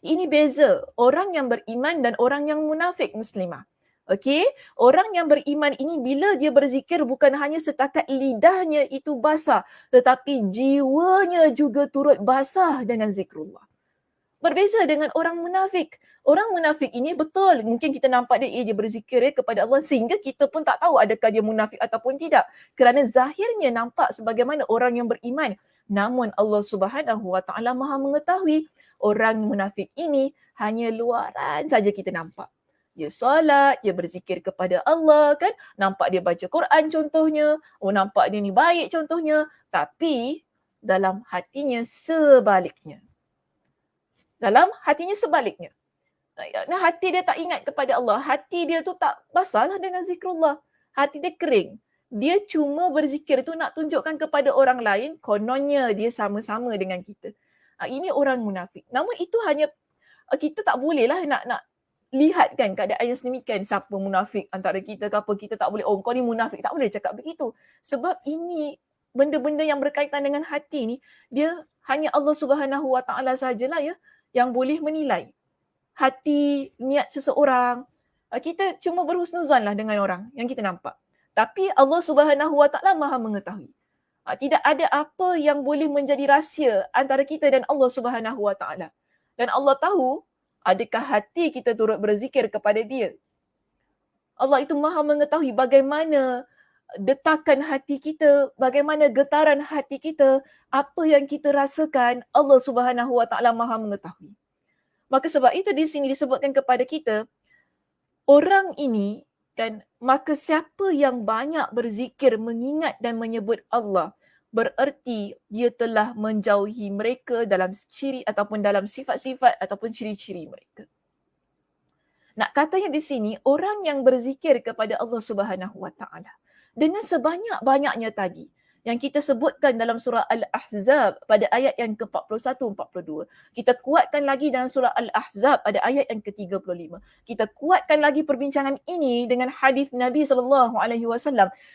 A: Ini beza orang yang beriman dan orang yang munafik muslimah. Okey, orang yang beriman ini bila dia berzikir bukan hanya setakat lidahnya itu basah tetapi jiwanya juga turut basah dengan zikrullah. Berbeza dengan orang munafik. Orang munafik ini betul, mungkin kita nampak dia berzikir kepada Allah sehingga kita pun tak tahu adakah dia munafik ataupun tidak. Kerana zahirnya nampak sebagaimana orang yang beriman. Namun Allah Subhanahu Wa Taala Maha mengetahui orang munafik ini hanya luaran saja kita nampak. Dia solat, dia berzikir kepada Allah kan, nampak dia baca Quran contohnya, nampak dia ni baik contohnya, tapi dalam hatinya sebaliknya. Dalam hatinya sebaliknya. Nah, hati dia tak ingat kepada Allah. Hati dia tu tak basahlah dengan zikrullah. Hati dia kering. Dia cuma berzikir tu nak tunjukkan kepada orang lain, kononnya dia sama-sama dengan kita. Ini orang munafik. Namun itu hanya, kita tak bolehlah nak lihatkan keadaan yang sedemikian. Siapa munafik antara kita ke apa, kita tak boleh, oh kau ni munafik. Tak boleh cakap begitu. Sebab ini benda-benda yang berkaitan dengan hati ni, dia hanya Allah Subhanahu Wa Taala sajalah ya yang boleh menilai hati, niat seseorang. Kita cuma berhusnuzanlah dengan orang yang kita nampak. Tapi Allah Subhanahu Wa Taala Maha mengetahui. Tidak ada apa yang boleh menjadi rahsia antara kita dan Allah Subhanahu Wa Taala. Dan Allah tahu adakah hati kita turut berzikir kepada Dia. Allah itu Maha mengetahui bagaimana detakan hati kita, bagaimana getaran hati kita, apa yang kita rasakan, Allah Subhanahu Wa Taala Maha mengetahui. Maka sebab itu di sini disebutkan kepada kita, orang ini kan, maka siapa yang banyak berzikir, mengingat dan menyebut Allah, bererti dia telah menjauhi mereka dalam ciri ataupun dalam sifat-sifat ataupun ciri-ciri mereka. Nak katanya di sini, orang yang berzikir kepada Allah Subhanahu Wa Taala dengan sebanyak-banyaknya tadi yang kita sebutkan dalam surah Al-Ahzab pada ayat yang ke-41-42. Kita kuatkan lagi dalam surah Al-Ahzab pada ayat yang ke-35. Kita kuatkan lagi perbincangan ini dengan hadis Nabi SAW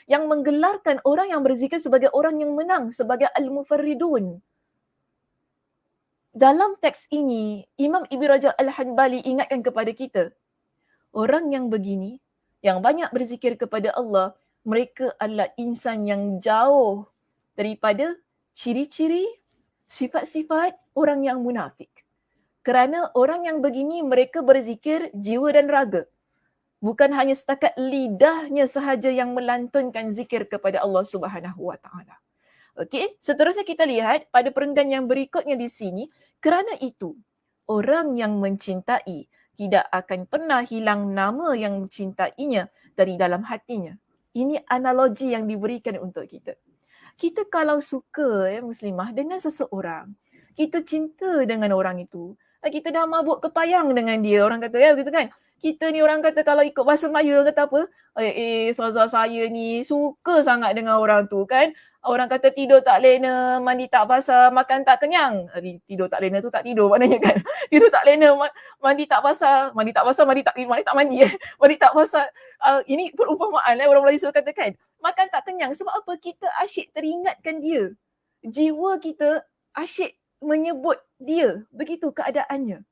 A: yang menggelarkan orang yang berzikir sebagai orang yang menang, sebagai al-mufarridun. Dalam teks ini, Imam Ibn Rajab Al-Hanbali ingatkan kepada kita, orang yang begini, yang banyak berzikir kepada Allah, mereka adalah insan yang jauh daripada ciri-ciri, sifat-sifat orang yang munafik. Kerana orang yang begini mereka berzikir jiwa dan raga. Bukan hanya setakat lidahnya sahaja yang melantunkan zikir kepada Allah Subhanahu Wa Taala. Okey, seterusnya kita lihat pada perenggan yang berikutnya di sini, kerana itu orang yang mencintai tidak akan pernah hilang nama yang mencintainya dari dalam hatinya. Ini analogi yang diberikan untuk kita. Kita kalau suka muslimah dengan seseorang, kita cinta dengan orang itu, kita dah mabuk kepayang dengan dia, orang kata begitu kan. Kita ni orang kata kalau ikut bahasa Melayu kata apa? Ustazah saya ni suka sangat dengan orang tu kan. Orang kata tidur tak lena, mandi tak basah, makan tak kenyang. Tidur tak lena tu tak tidur maknanya kan. Tidur tak lena, mandi tak basah, mandi tak mandi. Mandi tak basah. Ini perumpamaan orang Melayu suka katakan. Makan tak kenyang sebab apa? Kita asyik teringatkan dia. Jiwa kita asyik menyebut dia. Begitu keadaannya.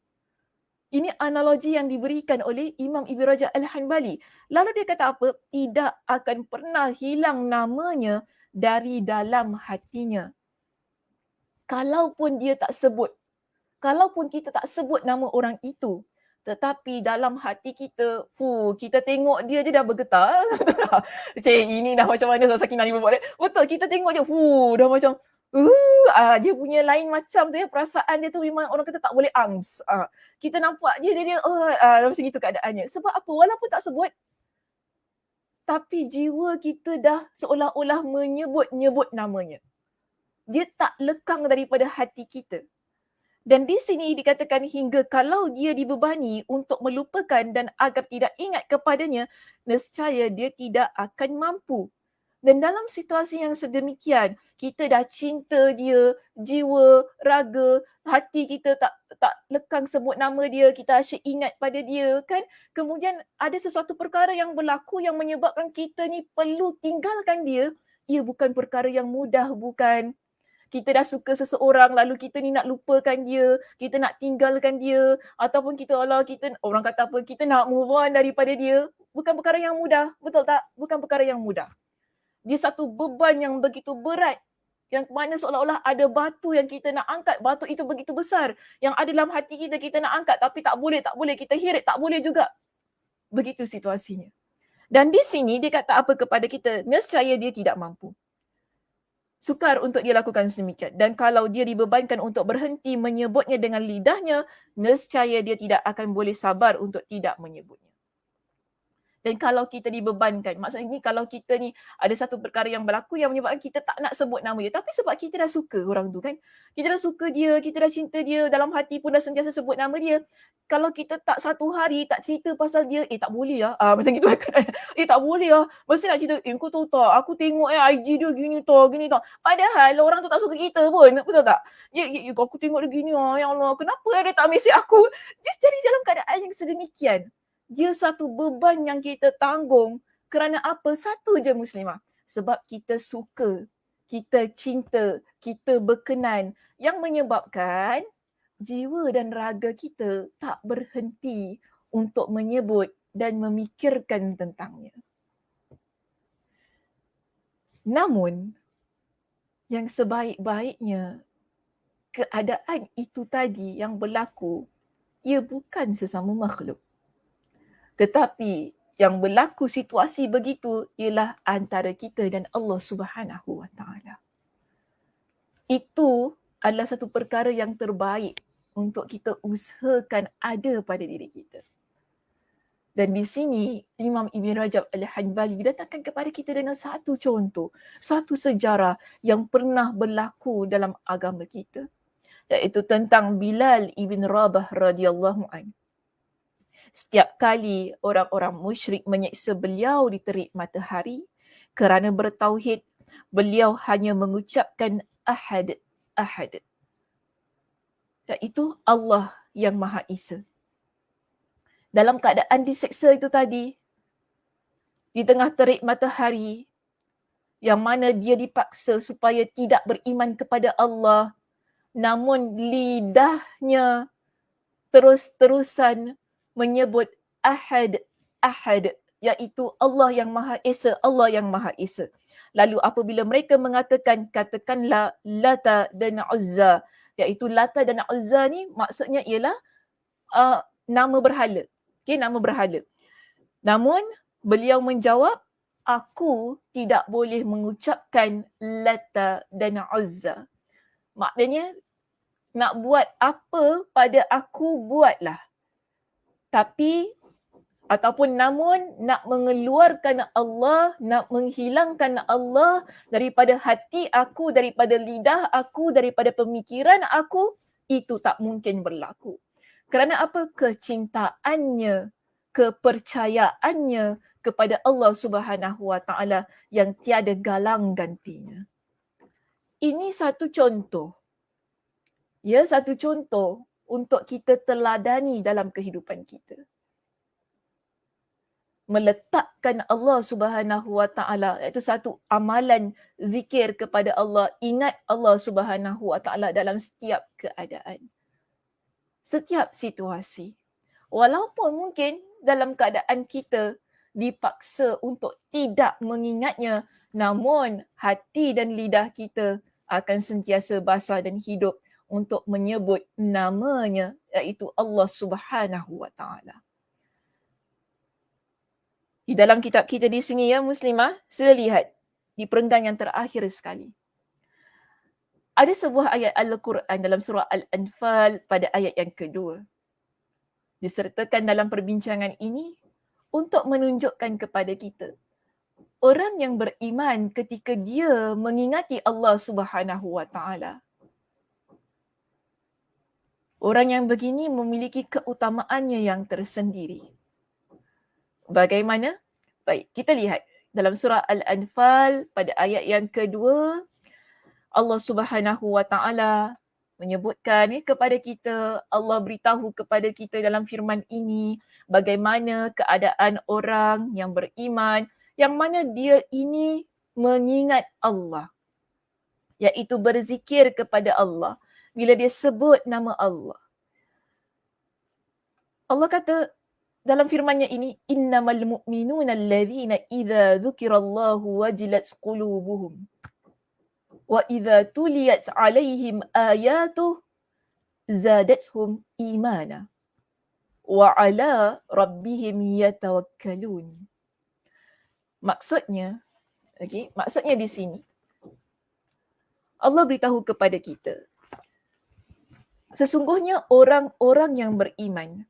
A: Ini analogi yang diberikan oleh Imam Ibn Rajab Al-Hanbali. Lalu dia kata apa? Tidak akan pernah hilang namanya dari dalam hatinya. Kalaupun dia tak sebut, kalaupun kita tak sebut nama orang itu, tetapi dalam hati kita, kita tengok dia je dah bergetar. Cik, ini dah macam mana Sakinah ni buat dia. Betul, kita tengok je, dah macam, dia punya lain macam tu ya, perasaan dia tu memang orang kata tak boleh angs. Kita nampak je dia macam gitu keadaannya. Sebab apa? Walaupun tak sebut, tapi jiwa kita dah seolah-olah menyebut-nyebut namanya. Dia tak lekang daripada hati kita. Dan di sini dikatakan hingga kalau dia dibebani untuk melupakan dan agar tidak ingat kepadanya, nescaya dia tidak akan mampu. Dan dalam situasi yang sedemikian, kita dah cinta dia, jiwa, raga, hati kita tak lekang sebut nama dia, kita asyik ingat pada dia kan. Kemudian ada sesuatu perkara yang berlaku yang menyebabkan kita ni perlu tinggalkan dia. Ia bukan perkara yang mudah, bukan. Kita dah suka seseorang lalu kita ni nak lupakan dia, kita nak tinggalkan dia ataupun kita orang kata apa, kita nak move on daripada dia, bukan perkara yang mudah, betul tak? Bukan perkara yang mudah. Dia satu beban yang begitu berat yang mana seolah-olah ada batu yang kita nak angkat, batu itu begitu besar yang ada dalam hati kita nak angkat tapi tak boleh, kita hirit, tak boleh juga. Begitu situasinya. Dan di sini dia kata apa kepada kita? Nescaya dia tidak mampu. Sukar untuk dia lakukan sedemikian. Dan kalau dia dibebankan untuk berhenti menyebutnya dengan lidahnya, nescaya dia tidak akan boleh sabar untuk tidak menyebutnya. Dan kalau kita dibebankan, maksudnya ni kalau kita ni ada satu perkara yang berlaku yang menyebabkan kita tak nak sebut nama dia. Tapi sebab kita dah suka orang tu kan. Kita dah suka dia, kita dah cinta dia, dalam hati pun dah sentiasa sebut nama dia. Kalau kita tak satu hari tak cerita pasal dia, tak boleh lah. Macam gitu kan. Tak boleh lah. Mesti nak cerita, kau tahu tak, aku tengok IG dia gini tau. Padahal orang tu tak suka kita pun. Betul tak? Aku tengok dia gini ya Allah. Kenapa dia tak mesej aku? Dia jadi dalam keadaan yang sedemikian. Dia satu beban yang kita tanggung kerana apa? Satu je Muslimah. Sebab kita suka, kita cinta, kita berkenan yang menyebabkan jiwa dan raga kita tak berhenti untuk menyebut dan memikirkan tentangnya. Namun, yang sebaik-baiknya keadaan itu tadi yang berlaku, ia bukan sesama makhluk. Tetapi yang berlaku situasi begitu ialah antara kita dan Allah Subhanahu Wa Taala. Itu adalah satu perkara yang terbaik untuk kita usahakan ada pada diri kita. Dan di sini Imam Ibn Rajab Al-Hanbali didatangkan kepada kita dengan satu contoh, satu sejarah yang pernah berlaku dalam agama kita, iaitu tentang Bilal ibn Rabah radhiyallahu anhu. Setiap kali orang-orang musyrik menyeksa beliau di terik matahari, kerana bertauhid, beliau hanya mengucapkan ahad, ahad. Iaitu Allah yang Maha Esa. Dalam keadaan diseksa itu tadi, di tengah terik matahari, yang mana dia dipaksa supaya tidak beriman kepada Allah, namun lidahnya terus-terusan menyebut ahad, ahad, iaitu Allah yang Maha Esa, Allah yang Maha Esa. Lalu apabila mereka mengatakan, katakanlah Lata dan Uzza, iaitu Lata dan Uzza ni maksudnya ialah nama berhala. Okay, nama berhala. Namun beliau menjawab, aku tidak boleh mengucapkan Lata dan Uzza. Maknanya nak buat apa pada aku buatlah. Tapi ataupun namun nak mengeluarkan Allah, nak menghilangkan Allah daripada hati aku, daripada lidah aku, daripada pemikiran aku, itu tak mungkin berlaku. Kerana apa? Kecintaannya, kepercayaannya kepada Allah Subhanahu Wa Taala yang tiada galang gantinya. Ini satu contoh. Ya, satu contoh untuk kita teladani dalam kehidupan kita. Meletakkan Allah Subhanahu Wa Taala, iaitu satu amalan zikir kepada Allah, ingat Allah Subhanahu Wa Taala dalam setiap keadaan, setiap situasi. Walaupun mungkin dalam keadaan kita dipaksa untuk tidak mengingatnya, namun hati dan lidah kita akan sentiasa basah dan hidup untuk menyebut namanya, iaitu Allah Subhanahu wa Ta'ala. Di dalam kitab kita di sini ya Muslimah, sila lihat di perenggan yang terakhir sekali. Ada sebuah ayat Al-Quran dalam surah Al-Anfal pada ayat yang kedua. Disertakan dalam perbincangan ini untuk menunjukkan kepada kita orang yang beriman ketika dia mengingati Allah Subhanahu wa Ta'ala. Orang yang begini memiliki keutamaannya yang tersendiri. Bagaimana? Baik, kita lihat dalam surah Al-Anfal pada ayat yang kedua, Allah Subhanahu wa Ta'ala menyebutkan kepada kita, Allah beritahu kepada kita dalam firman ini bagaimana keadaan orang yang beriman yang mana dia ini mengingat Allah, iaitu berzikir kepada Allah bila dia sebut nama Allah. Allah kata dalam firman-Nya ini, innamal mu'minuna allazina idza dzukirallahu wajilat qulubuhum wa idza tuliyat 'alaihim ayatuhu zadatuhum imana wa 'ala rabbihim yatawakkalun. Maksudnya di sini Allah beritahu kepada kita, sesungguhnya orang-orang yang beriman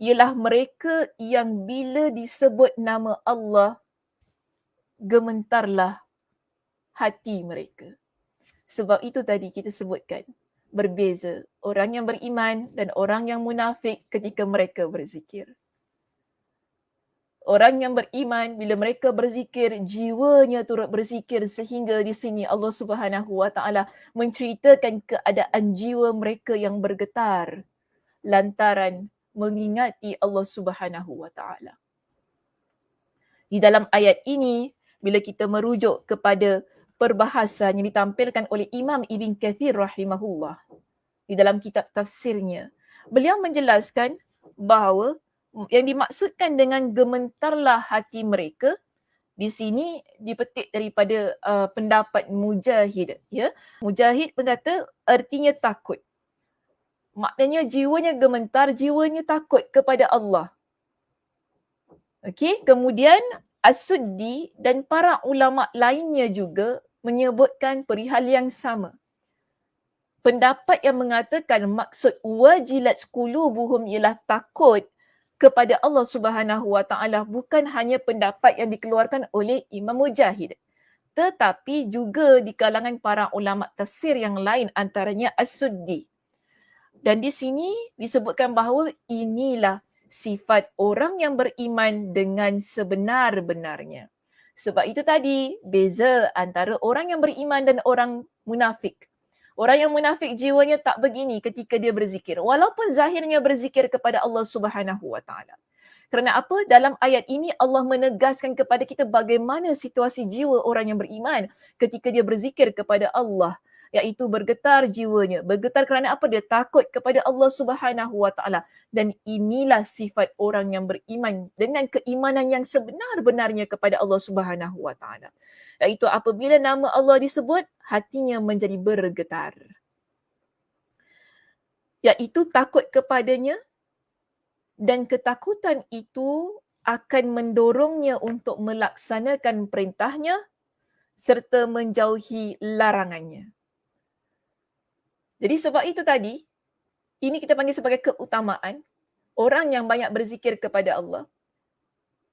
A: ialah mereka yang bila disebut nama Allah, gementarlah hati mereka. Sebab itu tadi kita sebutkan, berbeza orang yang beriman dan orang yang munafik ketika mereka berzikir. Orang yang beriman bila mereka berzikir, jiwanya turut berzikir, sehingga di sini Allah Subhanahu wa Ta'ala menceritakan keadaan jiwa mereka yang bergetar lantaran mengingati Allah Subhanahu wa Ta'ala. Di dalam ayat ini, bila kita merujuk kepada perbahasan yang ditampilkan oleh Imam Ibn Kathir rahimahullah di dalam kitab tafsirnya, beliau menjelaskan bahawa yang dimaksudkan dengan gementarlah hati mereka di sini dipetik daripada pendapat Mujahid. Ya, Mujahid berkata artinya takut. Maknanya jiwanya gementar, jiwanya takut kepada Allah. Okey, kemudian As-Suddi dan para ulama lainnya juga menyebutkan perihal yang sama. Pendapat yang mengatakan maksud wajilat qulubuhum ialah takut kepada Allah Subhanahu wa Ta'ala bukan hanya pendapat yang dikeluarkan oleh Imam Mujahid, tetapi juga di kalangan para ulama tafsir yang lain, antaranya As-Suddi. Dan di sini disebutkan bahawa inilah sifat orang yang beriman dengan sebenar-benarnya. Sebab itu tadi beza antara orang yang beriman dan orang munafik. Orang yang munafik jiwanya tak begini ketika dia berzikir, walaupun zahirnya berzikir kepada Allah Subhanahu wa Ta'ala. Kerana apa? Dalam ayat ini Allah menegaskan kepada kita bagaimana situasi jiwa orang yang beriman ketika dia berzikir kepada Allah, iaitu bergetar jiwanya. Bergetar kerana apa? Dia takut kepada Allah Subhanahu wa Ta'ala. Dan inilah sifat orang yang beriman dengan keimanan yang sebenar-benarnya kepada Allah Subhanahu wa Ta'ala. Iaitu apabila nama Allah disebut, hatinya menjadi bergetar. Iaitu takut kepadanya, dan ketakutan itu akan mendorongnya untuk melaksanakan perintahnya serta menjauhi larangannya. Jadi sebab itu tadi, ini kita panggil sebagai keutamaan orang yang banyak berzikir kepada Allah.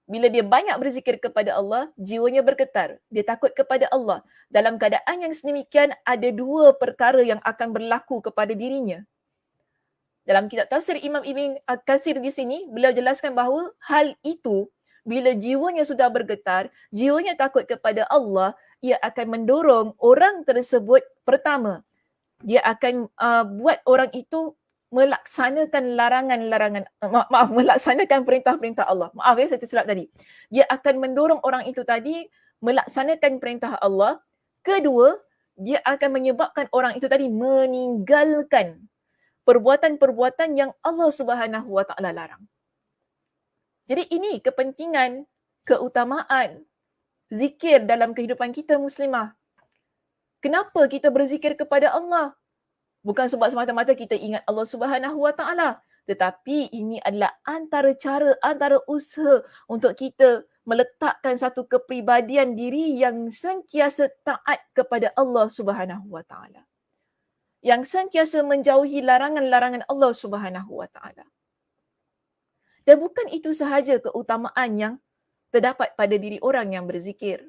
A: Bila dia banyak berzikir kepada Allah, jiwanya bergetar. Dia takut kepada Allah. Dalam keadaan yang sedemikian, ada dua perkara yang akan berlaku kepada dirinya. Dalam kitab tafsir Imam Ibn Katsir di sini, beliau jelaskan bahawa hal itu, bila jiwanya sudah bergetar, jiwanya takut kepada Allah, ia akan mendorong orang tersebut, pertama, dia akan buat orang itu melaksanakan melaksanakan perintah-perintah Allah. Maaf ya, saya tersilap tadi. Dia akan mendorong orang itu tadi melaksanakan perintah Allah. Kedua, dia akan menyebabkan orang itu tadi meninggalkan perbuatan-perbuatan yang Allah Subhanahu wa Ta'ala larang. Jadi ini kepentingan, keutamaan zikir dalam kehidupan kita muslimah. Kenapa kita berzikir kepada Allah? Bukan sebab semata-mata kita ingat Allah Subhanahu Wa Taala, tetapi ini adalah antara cara, antara usaha untuk kita meletakkan satu kepribadian diri yang sentiasa taat kepada Allah Subhanahu Wa Taala. Yang sentiasa menjauhi larangan-larangan Allah Subhanahu Wa Taala. Dan bukan itu sahaja keutamaan yang terdapat pada diri orang yang berzikir.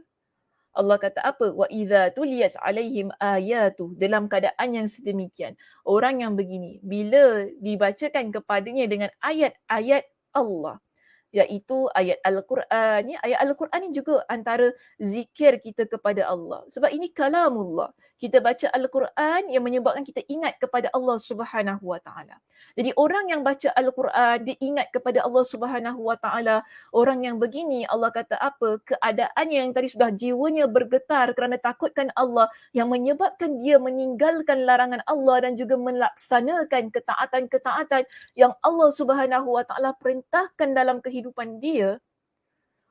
A: Allah kata apa? Wa idza tuliyat alaihim ayatu, dalam keadaan yang sedemikian. Orang yang begini, bila dibacakan kepadanya dengan ayat-ayat Allah, iaitu ayat Al-Quran. Ayat Al-Quran ni juga antara zikir kita kepada Allah. Sebab ini kalamullah. Kita baca Al-Quran yang menyebabkan kita ingat kepada Allah Subhanahu Wa Taala. Jadi orang yang baca Al-Quran, dia ingat kepada Allah Subhanahu Wa Taala. Orang yang begini, Allah kata apa? Keadaannya yang tadi sudah jiwanya bergetar kerana takutkan Allah, yang menyebabkan dia meninggalkan larangan Allah dan juga melaksanakan ketaatan-ketaatan yang Allah Subhanahu Wa Taala perintahkan dalam kehidupan dia.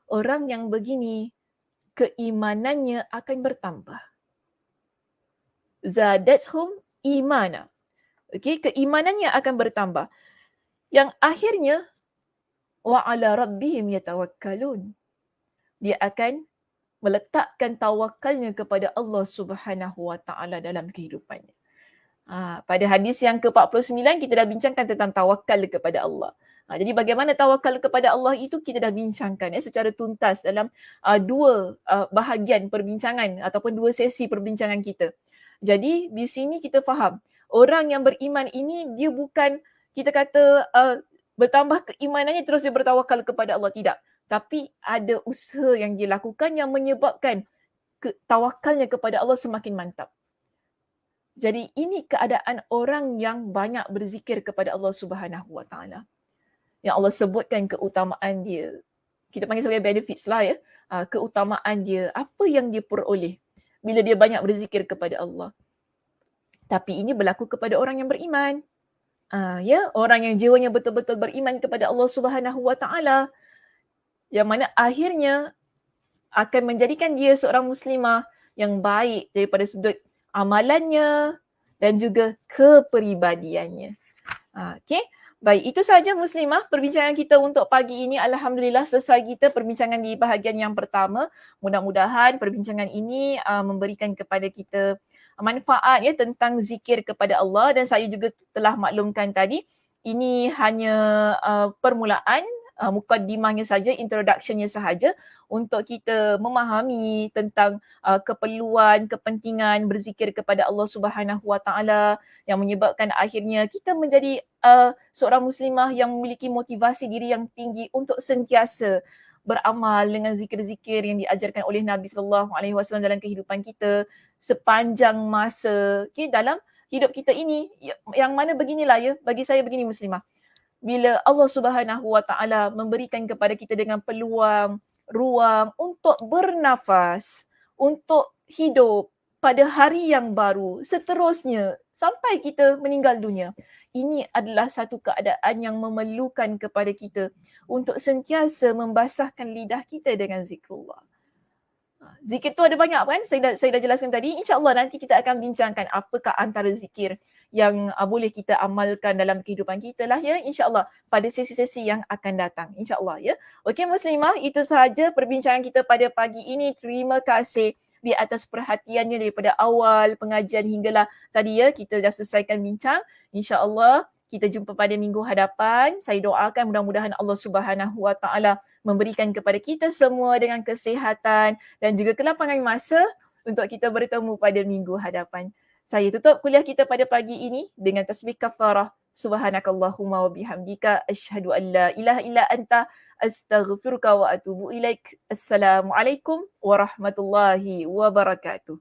A: Orang yang begini, keimanannya akan bertambah. Zadathum imana. Okey, keimanannya akan bertambah. Yang akhirnya wa ala rabbihim yatawakkalun. Dia akan meletakkan tawakalnya kepada Allah Subhanahu Wa Taala dalam kehidupannya. Pada hadis yang ke-49 kita dah bincangkan tentang tawakal kepada Allah. Jadi bagaimana tawakal kepada Allah itu kita dah bincangkan secara tuntas dalam dua bahagian perbincangan ataupun dua sesi perbincangan kita. Jadi di sini kita faham, orang yang beriman ini dia bukan kita kata bertambah keimanannya terus dia bertawakal kepada Allah, tidak. Tapi ada usaha yang dia lakukan yang menyebabkan tawakalnya kepada Allah semakin mantap. Jadi ini keadaan orang yang banyak berzikir kepada Allah Subhanahu Wa Taala. Yang Allah sebutkan keutamaan dia. Kita panggil sebagai benefits lah ya. Keutamaan dia, apa yang dia peroleh bila dia banyak berzikir kepada Allah. Tapi ini berlaku kepada orang yang beriman. Orang yang jiwanya betul-betul beriman kepada Allah Subhanahu Wa Taala. Yang mana akhirnya akan menjadikan dia seorang muslimah yang baik daripada sudut amalannya dan juga kepribadiannya. Okey. Baik, itu sahaja muslimah perbincangan kita untuk pagi ini. Alhamdulillah selesai kita perbincangan di bahagian yang pertama. Mudah-mudahan perbincangan ini memberikan kepada kita manfaat tentang zikir kepada Allah, dan saya juga telah maklumkan tadi ini hanya permulaan, mukaddimahnya saja, introductionnya sahaja untuk kita memahami tentang keperluan, kepentingan berzikir kepada Allah Subhanahu Wa Taala yang menyebabkan akhirnya kita menjadi seorang muslimah yang memiliki motivasi diri yang tinggi untuk sentiasa beramal dengan zikir-zikir yang diajarkan oleh Nabi SAW dalam kehidupan kita sepanjang masa dalam hidup kita ini. Yang mana beginilah bagi saya begini muslimah. Bila Allah Subhanahu Wa Taala memberikan kepada kita dengan peluang, ruang untuk bernafas, untuk hidup pada hari yang baru, seterusnya sampai kita meninggal dunia. Ini adalah satu keadaan yang memerlukan kepada kita untuk sentiasa membasahkan lidah kita dengan zikrullah. Zikir tu ada banyak kan? Saya dah jelaskan tadi. InsyaAllah nanti kita akan bincangkan apakah antara zikir yang boleh kita amalkan dalam kehidupan kita lah ya. InsyaAllah pada sesi-sesi yang akan datang. InsyaAllah ya. Okey muslimah, itu sahaja perbincangan kita pada pagi ini. Terima kasih di atas perhatiannya daripada awal pengajian hinggalah tadi ya. Kita dah selesaikan bincang. InsyaAllah kita jumpa pada minggu hadapan. Saya doakan mudah-mudahan Allah Subhanahu Wa Taala memberikan kepada kita semua dengan kesihatan dan juga kelapangan masa untuk kita bertemu pada minggu hadapan. Saya tutup kuliah kita pada pagi ini dengan tasbih kafarah. Subhanakallahumma wa bihamdika asyhadu an la ilaha illa anta astaghfiruka wa atubu ilaik. Assalamualaikum warahmatullahi wabarakatuh.